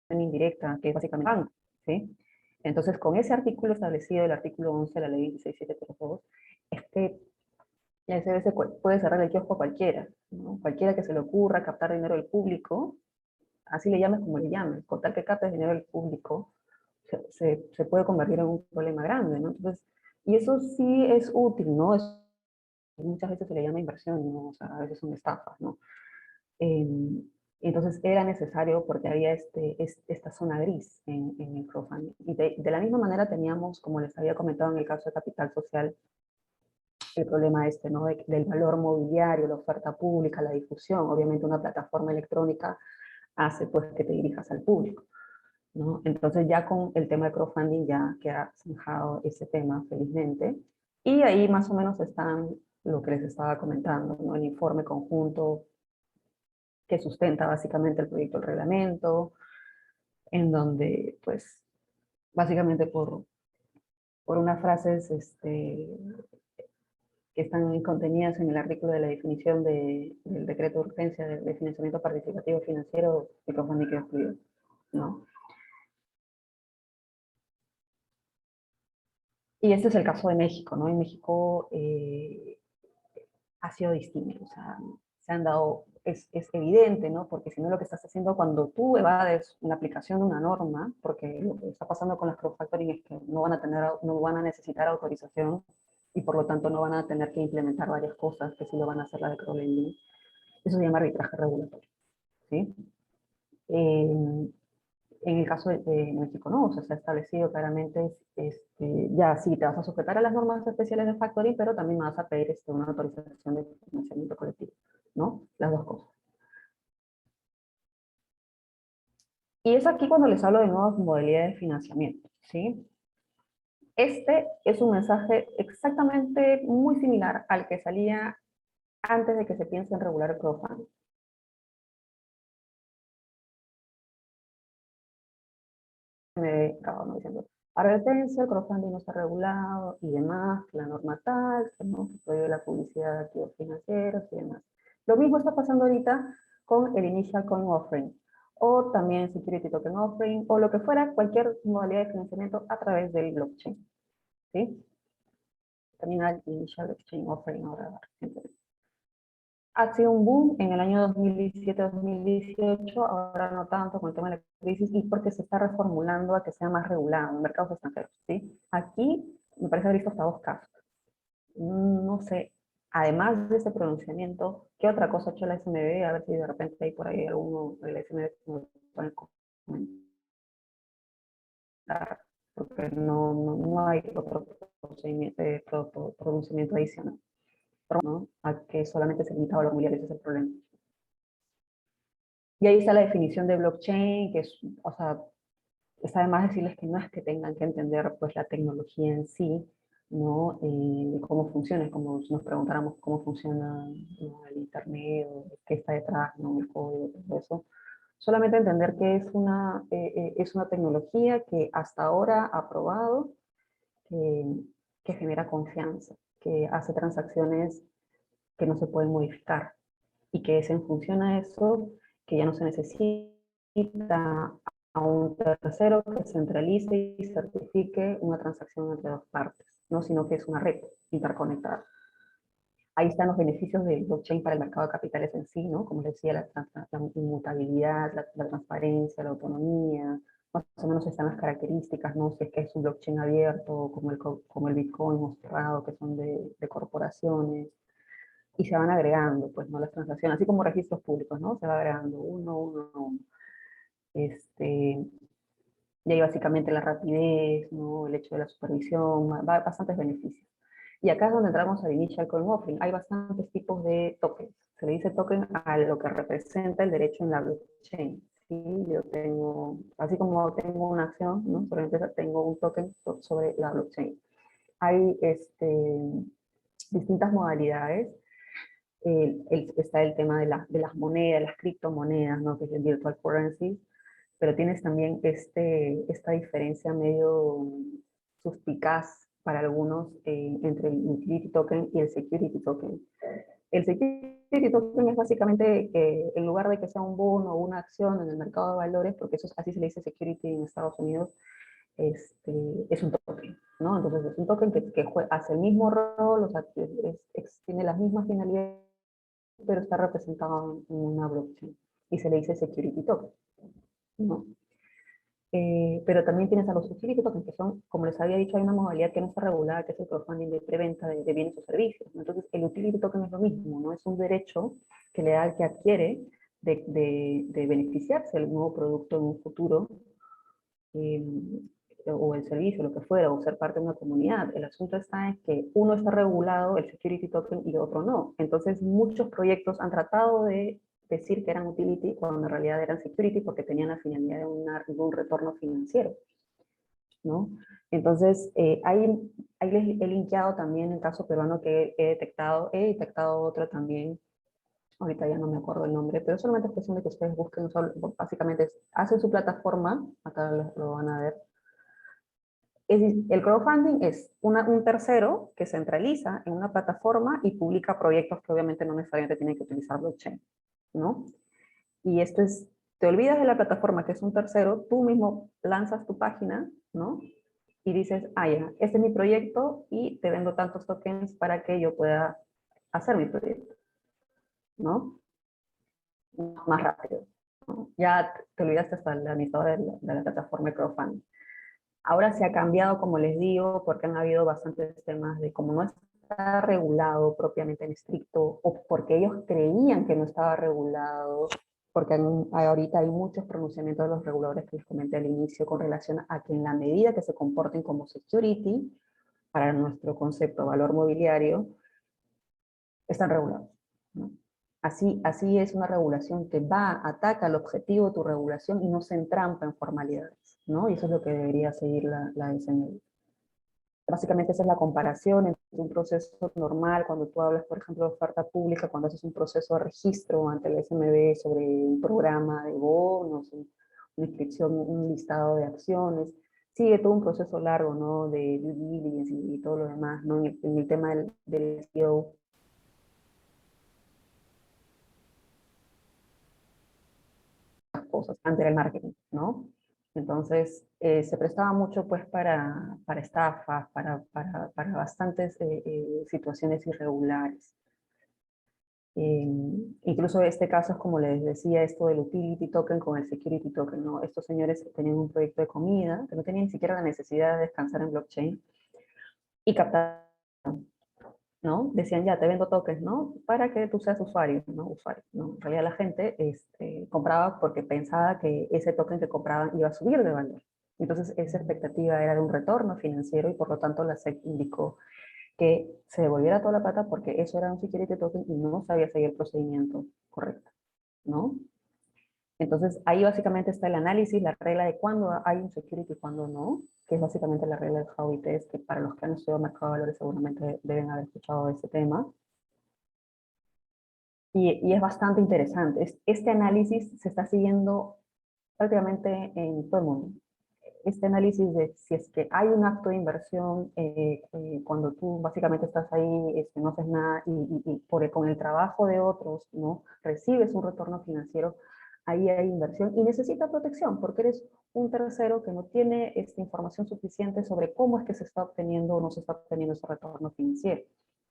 indirecta, que es básicamente banco, ¿sí? Entonces, con ese artículo establecido, el artículo 11 de la ley 26702, la SBS puede cerrar el kiosco a cualquiera, ¿no? Cualquiera que se le ocurra captar dinero del público, así le llames como le llames, con tal que captes dinero del público, se puede convertir en un problema grande, ¿no? Entonces, y eso sí es útil, ¿no? Muchas veces se le llama inversión, ¿no? O sea, a veces son estafas, ¿no? Entonces era necesario porque había esta zona gris en el crowdfunding. Y de la misma manera teníamos, como les había comentado en el caso de Capital Social, el problema ¿no? Del valor mobiliario, la oferta pública, la difusión. Obviamente una plataforma electrónica hace pues que te dirijas al público, ¿no? Entonces ya con el tema de crowdfunding ya queda zanjado ese tema, felizmente. Y ahí más o menos están lo que les estaba comentando, ¿no? El informe conjunto que sustenta básicamente el proyecto del reglamento, en donde, pues, básicamente por unas frases que están contenidas en el artículo de la definición del decreto de urgencia de financiamiento participativo financiero, el crowdfunding queda excluido, ¿no? Y este es el caso de México, ¿no? En México ha sido distinto, o sea, se han dado, es evidente, ¿no? Porque si no lo que estás haciendo cuando tú evades una aplicación de una norma, porque lo que está pasando con las crowdfunding es que no van a necesitar autorización y por lo tanto no van a tener que implementar varias cosas que sí lo van a hacer la de crowdlending. Eso se llama arbitraje regulatorio, ¿sí? En el caso de México, no, o sea, se ha establecido claramente, ya sí, te vas a sujetar a las normas especiales de factoring, pero también vas a pedir una autorización de financiamiento colectivo, ¿no? Las dos cosas. Y es aquí cuando les hablo de nuevas modalidades de financiamiento, ¿sí? Este es un mensaje exactamente muy similar al que salía antes de que se piense en regular el crowdfunding. Me acabo no diciendo, advertencia, el crowdfunding no está regulado y demás, la norma tal, ¿no? Que prohíbe la publicidad de activos financieros y demás. Lo mismo está pasando ahorita con el Initial Coin Offering, o también Security Token Offering, o lo que fuera, cualquier modalidad de financiamiento a través del blockchain, ¿sí? También hay Initial Exchange Offering ahora recientemente. Ha sido un boom en el año 2017-2018, ahora no tanto con el tema de la crisis y porque se está reformulando a que sea más regulado en mercados extranjeros, ¿sí? Aquí me parece haber visto hasta dos casos. No sé, además de ese pronunciamiento, ¿qué otra cosa ha hecho la SMB? A ver si de repente hay por ahí alguno de la SMB que me puede comentar, porque no hay otro pronunciamiento adicional, ¿no? A que solamente se limita a valor mundial, ese es el problema. Y ahí está la definición de blockchain, que es, o sea, está de más decirles que no es que tengan que entender pues la tecnología en sí, ¿no? Cómo funciona, como si nos preguntáramos cómo funciona, ¿no? El internet, o qué está detrás, ¿no? El código, todo eso. Solamente entender que es una tecnología que hasta ahora ha probado, que genera confianza, que hace transacciones que no se pueden modificar y que es en función a eso que ya no se necesita a un tercero que centralice y certifique una transacción entre dos partes, ¿no? Sino que es una red interconectada. Ahí están los beneficios del blockchain para el mercado de capitales en sí, ¿no? Como les decía, la inmutabilidad, la transparencia, la autonomía, más o menos están las características, ¿no? Si es que es un blockchain abierto, como el Bitcoin o cerrado, que son de corporaciones, y se van agregando, pues, ¿no? Las transacciones, así como registros públicos, ¿no? Se va agregando uno. Y ahí básicamente la rapidez, ¿no? El hecho de la supervisión, bastantes beneficios. Y acá es donde entramos al Initial Coin Offering. Hay bastantes tipos de tokens. Se le dice token a lo que representa el derecho en la blockchain. ¿Sí? Yo tengo, así como tengo una acción, ¿no? Sobre la empresa, tengo un token sobre la blockchain. Hay distintas modalidades. Está el tema de las monedas, las criptomonedas, ¿no? Que es el virtual currency, pero tienes también esta diferencia medio suspicaz para algunos entre el utility token y el security token. El security token es básicamente que en lugar de que sea un bono o una acción en el mercado de valores, porque eso así se le dice security en Estados Unidos, es un token, ¿no? Entonces es un token que hace el mismo rol, o sea, tiene las mismas finalidades, pero está representado en una blockchain y se le dice security token, ¿no? Pero también tienes a los utility tokens, que son, como les había dicho, hay una modalidad que no está regulada, que es el crowdfunding de preventa de bienes o servicios. Entonces, el utility token es lo mismo, ¿no? Es un derecho que le da al que adquiere de beneficiarse del nuevo producto en un futuro, o el servicio, lo que fuera, o ser parte de una comunidad. El asunto está en que uno está regulado, el security token, y el otro no. Entonces, muchos proyectos han tratado de decir que eran utility cuando en realidad eran security porque tenían la finalidad de un retorno financiero, ¿no? Entonces, ahí les he linkeado también el caso peruano que he detectado otro también, ahorita ya no me acuerdo el nombre, pero solamente es cuestión de que ustedes busquen, básicamente hacen su plataforma, acá lo van a ver, El crowdfunding es un tercero que centraliza en una plataforma y publica proyectos que obviamente no necesariamente tienen que utilizar blockchain, ¿no? Y esto es, te olvidas de la plataforma que es un tercero, tú mismo lanzas tu página, ¿no? Y dices, ah, ya, este es mi proyecto y te vendo tantos tokens para que yo pueda hacer mi proyecto, ¿no? Más rápido, ¿no? Ya te olvidaste hasta el administrador de la plataforma de crowdfunding. Ahora se ha cambiado, como les digo, porque han habido bastantes temas de cómo no está regulado propiamente en estricto, o porque ellos creían que no estaba regulado, porque ahorita hay muchos pronunciamientos de los reguladores que les comenté al inicio con relación a que en la medida que se comporten como security, para nuestro concepto valor mobiliario, están regulados, ¿no? Así es una regulación que ataca el objetivo de tu regulación y no se entrampa en formalidades, ¿no? Y eso es lo que debería seguir la SMB. Básicamente esa es la comparación entre un proceso normal, cuando tú hablas, por ejemplo, de oferta pública, cuando haces un proceso de registro ante el SMB sobre un programa de bonos, una inscripción, un listado de acciones, sigue todo un proceso largo, ¿no? De due diligence y todo lo demás, ¿no? En el tema del SEO, cosas antes del marketing, ¿no? Entonces, se prestaba mucho pues para estafas, para bastantes situaciones irregulares. Incluso este caso es como les decía, esto del utility token con el security token, ¿no? Estos señores tenían un proyecto de comida, que no tenían ni siquiera la necesidad de descansar en blockchain, y captaron, ¿no? Decían, ya, te vendo tokens, ¿no? Para que tú seas usuario, ¿no? Usuario, ¿no? En realidad la gente compraba porque pensaba que ese token que compraban iba a subir de valor. Entonces esa expectativa era de un retorno financiero y por lo tanto la SEC indicó que se devolviera toda la plata porque eso era un security token y no sabía seguir el procedimiento correcto, ¿no? Entonces, ahí básicamente está el análisis, la regla de cuándo hay un security y cuándo no, que es básicamente la regla del Howey Test, que para los que han estudiado mercado de valores seguramente deben haber escuchado de ese tema. Y es bastante interesante. Este análisis se está siguiendo prácticamente en todo el mundo. Este análisis de si es que hay un acto de inversión, cuando tú básicamente estás ahí, no haces nada con el trabajo de otros, ¿no? Recibes un retorno financiero, ahí hay inversión y necesita protección porque eres un tercero que no tiene información suficiente sobre cómo es que se está obteniendo o no se está obteniendo ese retorno financiero,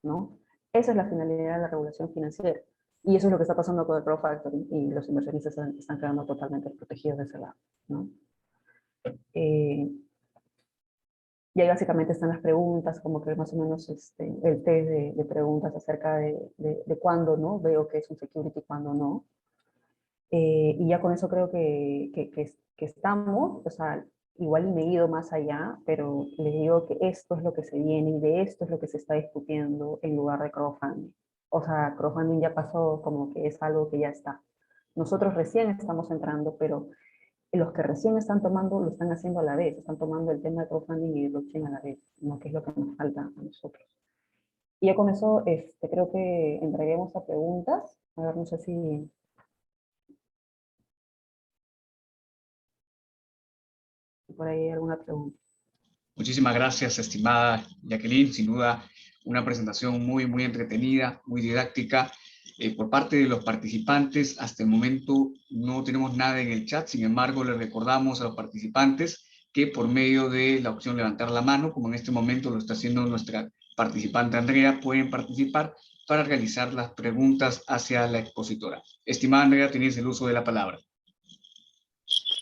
¿no? Esa es la finalidad de la regulación financiera. Y eso es lo que está pasando con el crowdfunding y los inversionistas están quedando totalmente protegidos de ese lado, ¿no? Y ahí básicamente están las preguntas, como que más o menos el test de preguntas acerca de cuándo, ¿no? Veo que es un security y cuándo no. Y ya con eso creo que estamos, o sea, igual me he ido más allá, pero les digo que esto es lo que se viene y de esto es lo que se está discutiendo en lugar de crowdfunding. O sea, crowdfunding ya pasó, como que es algo que ya está. Nosotros recién estamos entrando, pero los que recién están tomando, lo están haciendo a la vez, están tomando el tema de crowdfunding y de blockchain a la vez, ¿no? Que es lo que nos falta a nosotros. Y ya con eso creo que entraremos a preguntas. A ver, no sé si por ahí hay alguna pregunta. Muchísimas gracias, estimada Jacqueline. Sin duda, una presentación muy, muy entretenida, muy didáctica. Por parte de los participantes, hasta el momento no tenemos nada en el chat. Sin embargo, les recordamos a los participantes que por medio de la opción levantar la mano, como en este momento lo está haciendo nuestra participante Andrea, pueden participar para realizar las preguntas hacia la expositora. Estimada Andrea, tienes el uso de la palabra.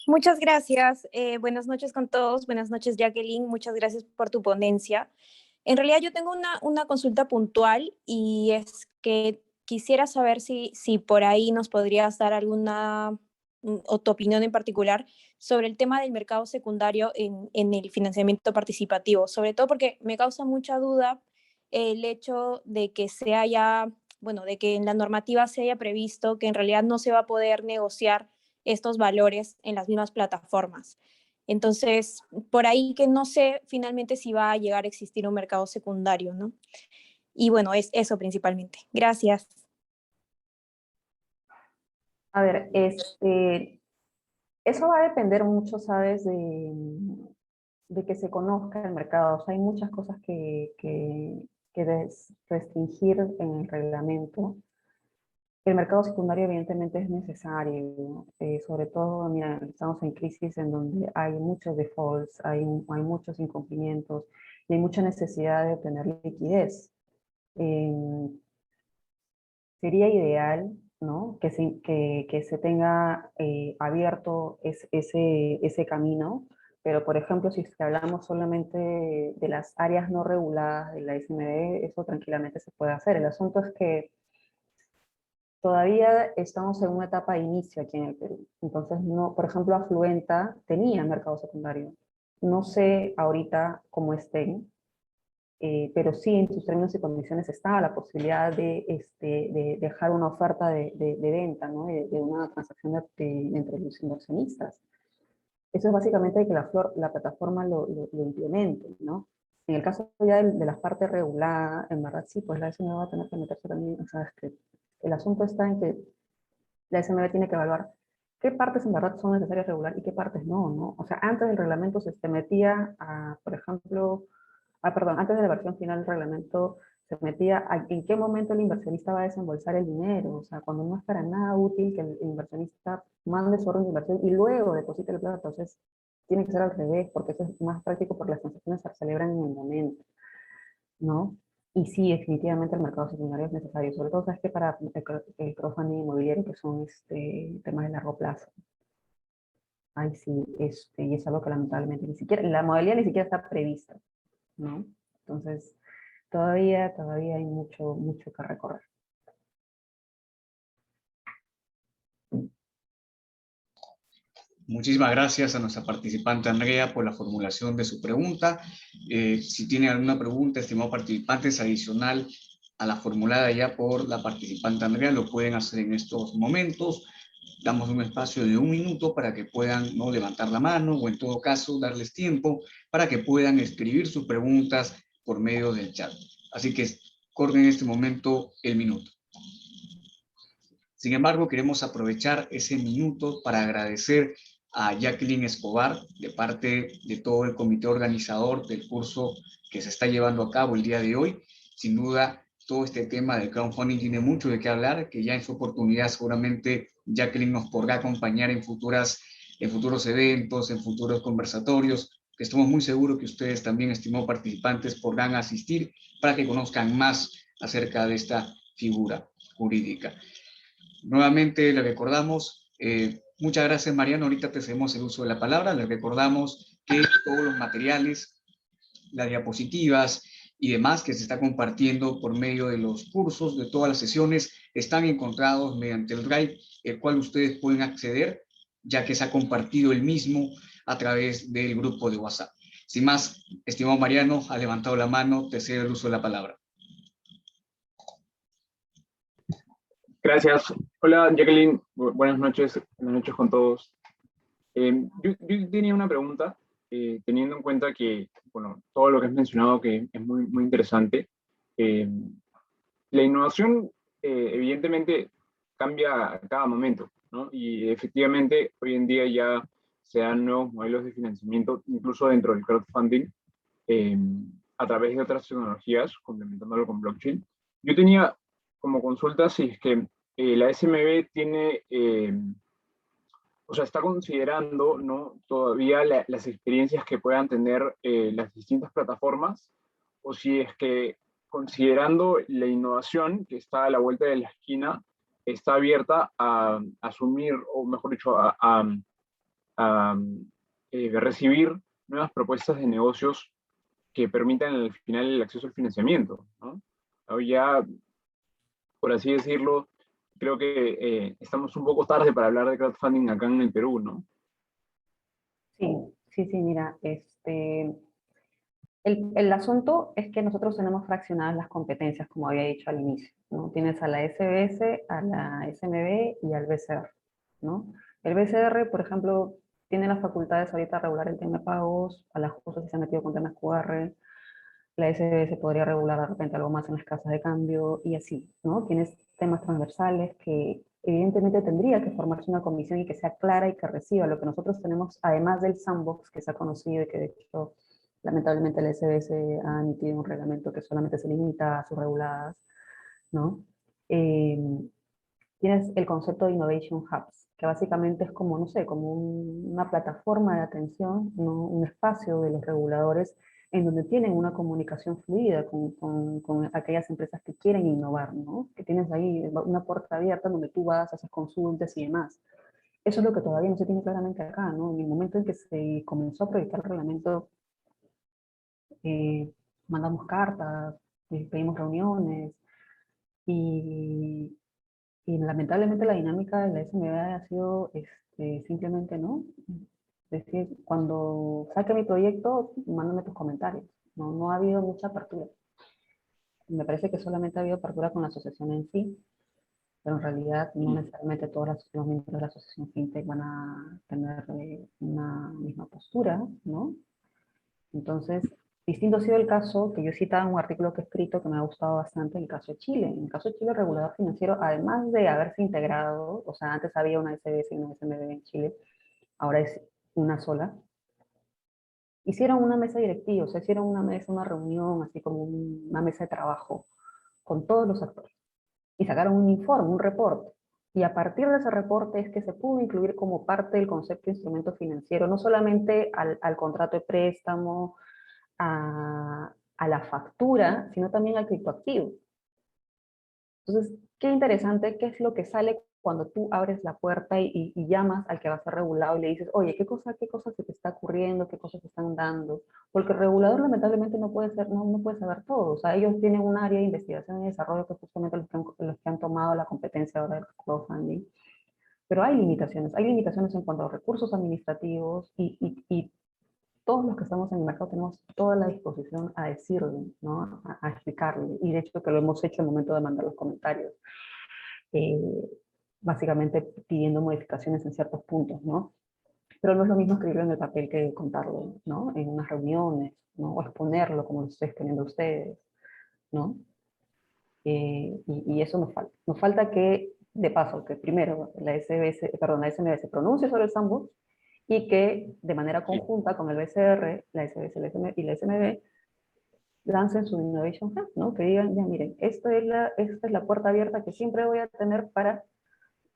Muchas gracias. Buenas noches con todos. Buenas noches, Jacqueline. Muchas gracias por tu ponencia. En realidad yo tengo una consulta puntual y es que quisiera saber si por ahí nos podrías dar alguna o tu opinión en particular sobre el tema del mercado secundario en el financiamiento participativo, sobre todo porque me causa mucha duda el hecho de que se haya, bueno, de que en la normativa se haya previsto que en realidad no se va a poder negociar estos valores en las mismas plataformas. Entonces, por ahí que no sé finalmente si va a llegar a existir un mercado secundario, ¿no? Y bueno, es eso principalmente. Gracias. A ver, eso va a depender mucho, ¿sabes? de que se conozca el mercado. O sea, hay muchas cosas que restringir en el reglamento. El mercado secundario evidentemente es necesario, ¿no? Sobre todo, mira, estamos en crisis en donde hay muchos defaults, hay muchos incumplimientos y hay mucha necesidad de obtener liquidez. Sería ideal, ¿no?, que se tenga abierto ese camino, pero por ejemplo, si hablamos solamente de las áreas no reguladas de la SMB, eso tranquilamente se puede hacer. El asunto es que todavía estamos en una etapa de inicio aquí en el Perú. Entonces, no, por ejemplo, Afluenta tenía mercado secundario. No sé ahorita cómo estén, pero sí en sus términos y condiciones estaba la posibilidad de dejar una oferta de venta, ¿no?, de una transacción entre los inversionistas. Eso es básicamente que la plataforma lo implemente, ¿no? En el caso ya de la parte regulada, en verdad sí, pues la SMB va a tener que meterse también, o sea, es que el asunto está en que la SMB tiene que evaluar qué partes en verdad son necesarias regular y qué partes no, ¿no? O sea, antes del reglamento se metía a, por ejemplo, antes de la versión final del reglamento se metía a en qué momento el inversionista va a desembolsar el dinero, o sea, cuando no es para nada útil que el inversionista mande su orden de inversión y luego deposite la plata. Entonces tiene que ser al revés, porque eso es más práctico porque las transacciones se celebran en el momento, ¿no? Y sí, definitivamente el mercado secundario es necesario, sobre todo, ¿sabes qué? Para el crowdfunding inmobiliario, que son temas de largo plazo. Ay, sí, y es algo que lamentablemente ni siquiera, la modalidad ni siquiera está prevista, ¿no? Entonces, todavía hay mucho que recorrer. Muchísimas gracias a nuestra participante Andrea por la formulación de su pregunta. Si tiene alguna pregunta, estimados participantes, adicional a la formulada ya por la participante Andrea, lo pueden hacer en estos momentos. Damos un espacio de 1 minuto para que puedan, ¿no?, levantar la mano o en todo caso darles tiempo para que puedan escribir sus preguntas por medio del chat. Así que corre en este momento el minuto. Sin embargo, queremos aprovechar ese minuto para agradecer a Jacqueline Escobar, de parte de todo el comité organizador del curso que se está llevando a cabo el día de hoy. Sin duda, todo este tema del crowdfunding tiene mucho de qué hablar, que ya en su oportunidad seguramente Jacqueline nos podrá acompañar en futuros eventos, en futuros conversatorios, que estamos muy seguros que ustedes también, estimados participantes, podrán asistir para que conozcan más acerca de esta figura jurídica. Nuevamente le recordamos, muchas gracias Mariano, ahorita te cedemos el uso de la palabra, les recordamos que todos los materiales, las diapositivas y demás que se está compartiendo por medio de los cursos, de todas las sesiones, están encontrados mediante el Drive, el cual ustedes pueden acceder, ya que se ha compartido el mismo a través del grupo de WhatsApp. Sin más, estimado Mariano, ha levantado la mano, te cedo el uso de la palabra. Gracias. Hola, Jacqueline. Buenas noches con todos. Yo tenía una pregunta, teniendo en cuenta que, bueno, todo lo que has mencionado que es muy, muy interesante. La innovación, evidentemente, cambia a cada momento, ¿no? Y efectivamente, hoy en día ya se dan nuevos modelos de financiamiento, incluso dentro del crowdfunding, a través de otras tecnologías, complementándolo con blockchain. Yo tenía como consulta si es que la SMB tiene, o sea, está considerando, ¿no?, todavía las experiencias que puedan tener las distintas plataformas, o si es que, considerando la innovación que está a la vuelta de la esquina, está abierta a asumir, o mejor dicho, a recibir nuevas propuestas de negocios que permitan al final el acceso al financiamiento, ¿no? O ya, por así decirlo, creo que estamos un poco tarde para hablar de crowdfunding acá en el Perú, ¿no? Sí, mira, el asunto es que nosotros tenemos fraccionadas las competencias, como había dicho al inicio, ¿no? Tienes a la SBS, a la SMB y al BCR, ¿no? El BCR, por ejemplo, tiene las facultades ahorita de regular el tema de pagos, a las cosas que se han metido con temas QR, la SBS podría regular de repente algo más en las casas de cambio y así, ¿no? Tienes temas transversales que evidentemente tendría que formarse una comisión y que sea clara y que reciba lo que nosotros tenemos, además del sandbox que se ha conocido y que de hecho lamentablemente la SBS ha emitido un reglamento que solamente se limita a sus reguladas, ¿no? Tienes el concepto de Innovation Hubs, que básicamente es como, no sé, como una plataforma de atención, ¿no? Un espacio de los reguladores en donde tienen una comunicación fluida con aquellas empresas que quieren innovar, ¿no? Que tienes ahí una puerta abierta donde tú vas, haces consultas y demás. Eso es lo que todavía no se tiene claramente acá, ¿no? En el momento en que se comenzó a proyectar el reglamento, mandamos cartas, pedimos reuniones, y lamentablemente la dinámica de la SMB ha sido simplemente no. Es decir, cuando saque mi proyecto, mándame tus comentarios. No, no ha habido mucha apertura. Me parece que solamente ha habido apertura con la asociación en sí, pero en realidad no necesariamente todos los miembros de la asociación FinTech van a tener una misma postura, ¿no? Entonces, distinto ha sido el caso que yo citaba en un artículo que he escrito que me ha gustado bastante, el caso de Chile. En el caso de Chile, el regulador financiero, además de haberse integrado, o sea, antes había una SBS y una SMB en Chile, ahora es una sola, hicieron una mesa directiva, o sea, hicieron una mesa, una reunión, así como una mesa de trabajo con todos los actores. Y sacaron un informe, un reporte. Y a partir de ese reporte es que se pudo incluir como parte del concepto de instrumento financiero, no solamente al contrato de préstamo, a la factura, sino también al criptoactivo. Entonces, qué interesante, qué es lo que sale cuando tú abres la puerta y llamas al que va a ser regulado y le dices, oye, ¿qué cosa se te está ocurriendo? ¿Qué cosas se están dando? Porque el regulador lamentablemente no puede saber todo. O sea, ellos tienen un área de investigación y desarrollo que justamente los que han tomado la competencia ahora del crowdfunding. Pero hay limitaciones en cuanto a recursos administrativos y todos los que estamos en el mercado tenemos toda la disposición a decirle, ¿no? A explicarle. Y de hecho que lo hemos hecho en el momento de mandar los comentarios. Básicamente pidiendo modificaciones en ciertos puntos, ¿no? Pero no es lo mismo escribirlo en el papel que contarlo, ¿no? En unas reuniones, ¿no? O exponerlo como lo estoy exponiendo a ustedes, ¿no? Y eso nos falta. Nos falta que, de paso, que primero la SMB se pronuncie sobre el sandbox y que de manera conjunta con el BCR, la SBS y la SMB lancen su Innovation Hub, ¿no? Que digan, ya miren, esta es la puerta abierta que siempre voy a tener para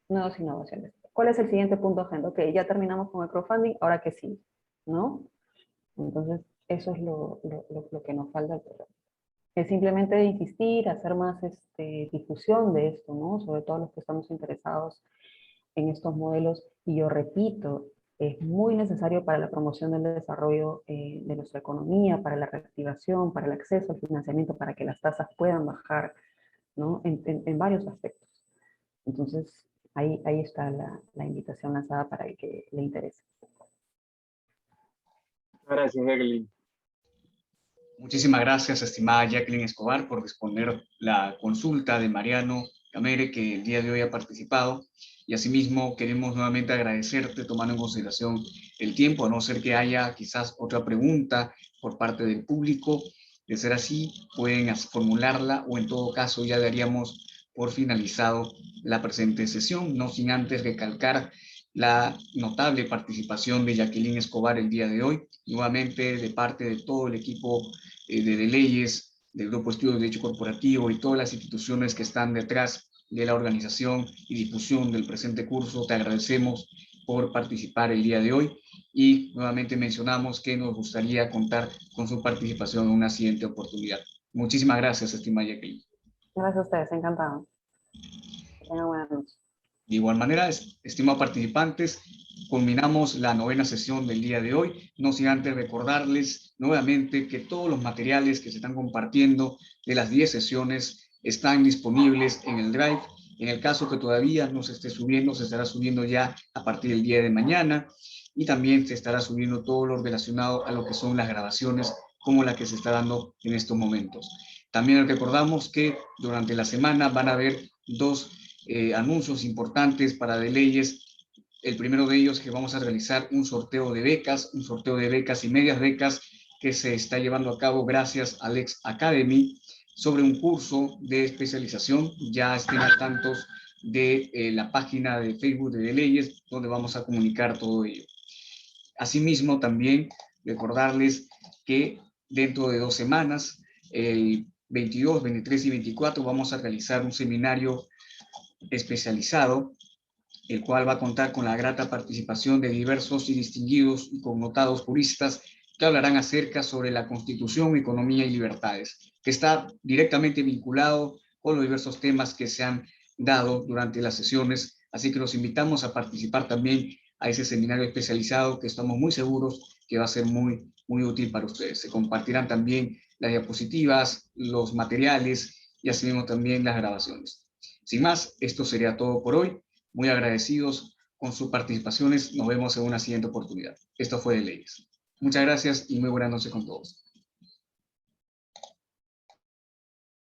nuevas innovaciones. ¿Cuál es el siguiente punto de agenda? Ok, ya terminamos con el crowdfunding, ahora que sí, ¿no? Entonces, eso es lo que nos falta. Es simplemente insistir, hacer más difusión de esto, ¿no? Sobre todo los que estamos interesados en estos modelos. Y yo repito, es muy necesario para la promoción del desarrollo de nuestra economía, para la reactivación, para el acceso al financiamiento, para que las tasas puedan bajar, ¿no? En varios aspectos. Entonces, ahí está la invitación lanzada para el que le interese. Gracias, Jacqueline. Muchísimas gracias, estimada Jacqueline Escobar, por responder la consulta de Mariano Camere, que el día de hoy ha participado. Y asimismo, queremos nuevamente agradecerte, tomando en consideración el tiempo, a no ser que haya quizás otra pregunta por parte del público. De ser así, pueden formularla o en todo caso ya daríamos por finalizado la presente sesión, no sin antes recalcar la notable participación de Jacqueline Escobar el día de hoy, nuevamente de parte de todo el equipo de leyes, del Grupo de Estudios de Derecho Corporativo y todas las instituciones que están detrás de la organización y difusión del presente curso. Te agradecemos por participar el día de hoy y nuevamente mencionamos que nos gustaría contar con su participación en una siguiente oportunidad. Muchísimas gracias, estimada Jacqueline. Gracias a ustedes, encantado. Que tengan buenas noches. De igual manera, estimados participantes, culminamos la 9ª sesión del día de hoy, no sin antes recordarles nuevamente que todos los materiales que se están compartiendo de las 10 sesiones están disponibles en el Drive. En el caso que todavía no se esté subiendo, se estará subiendo ya a partir del día de mañana, y también se estará subiendo todo lo relacionado a lo que son las grabaciones, como la que se está dando en estos momentos. También recordamos que durante la semana van a haber dos anuncios importantes para de leyes. El primero de ellos es que vamos a realizar un sorteo de becas y medias becas que se está llevando a cabo gracias a Lex Academy sobre un curso de especialización. Ya estén al tanto de la página de Facebook de Leyes, donde vamos a comunicar todo ello. Asimismo, también recordarles que dentro de 2 semanas, el 22, 23 y 24, vamos a realizar un seminario especializado, el cual va a contar con la grata participación de diversos y distinguidos y connotados juristas que hablarán acerca sobre la Constitución, economía y libertades, que está directamente vinculado con los diversos temas que se han dado durante las sesiones. Así que los invitamos a participar también a ese seminario especializado, que estamos muy seguros que va a ser muy útil para ustedes. Se compartirán también las diapositivas, los materiales y asimismo también las grabaciones. Sin más, esto sería todo por hoy. Muy agradecidos con sus participaciones. Nos vemos en una siguiente oportunidad. Esto fue de Leyes. Muchas gracias y muy buenas noches con todos.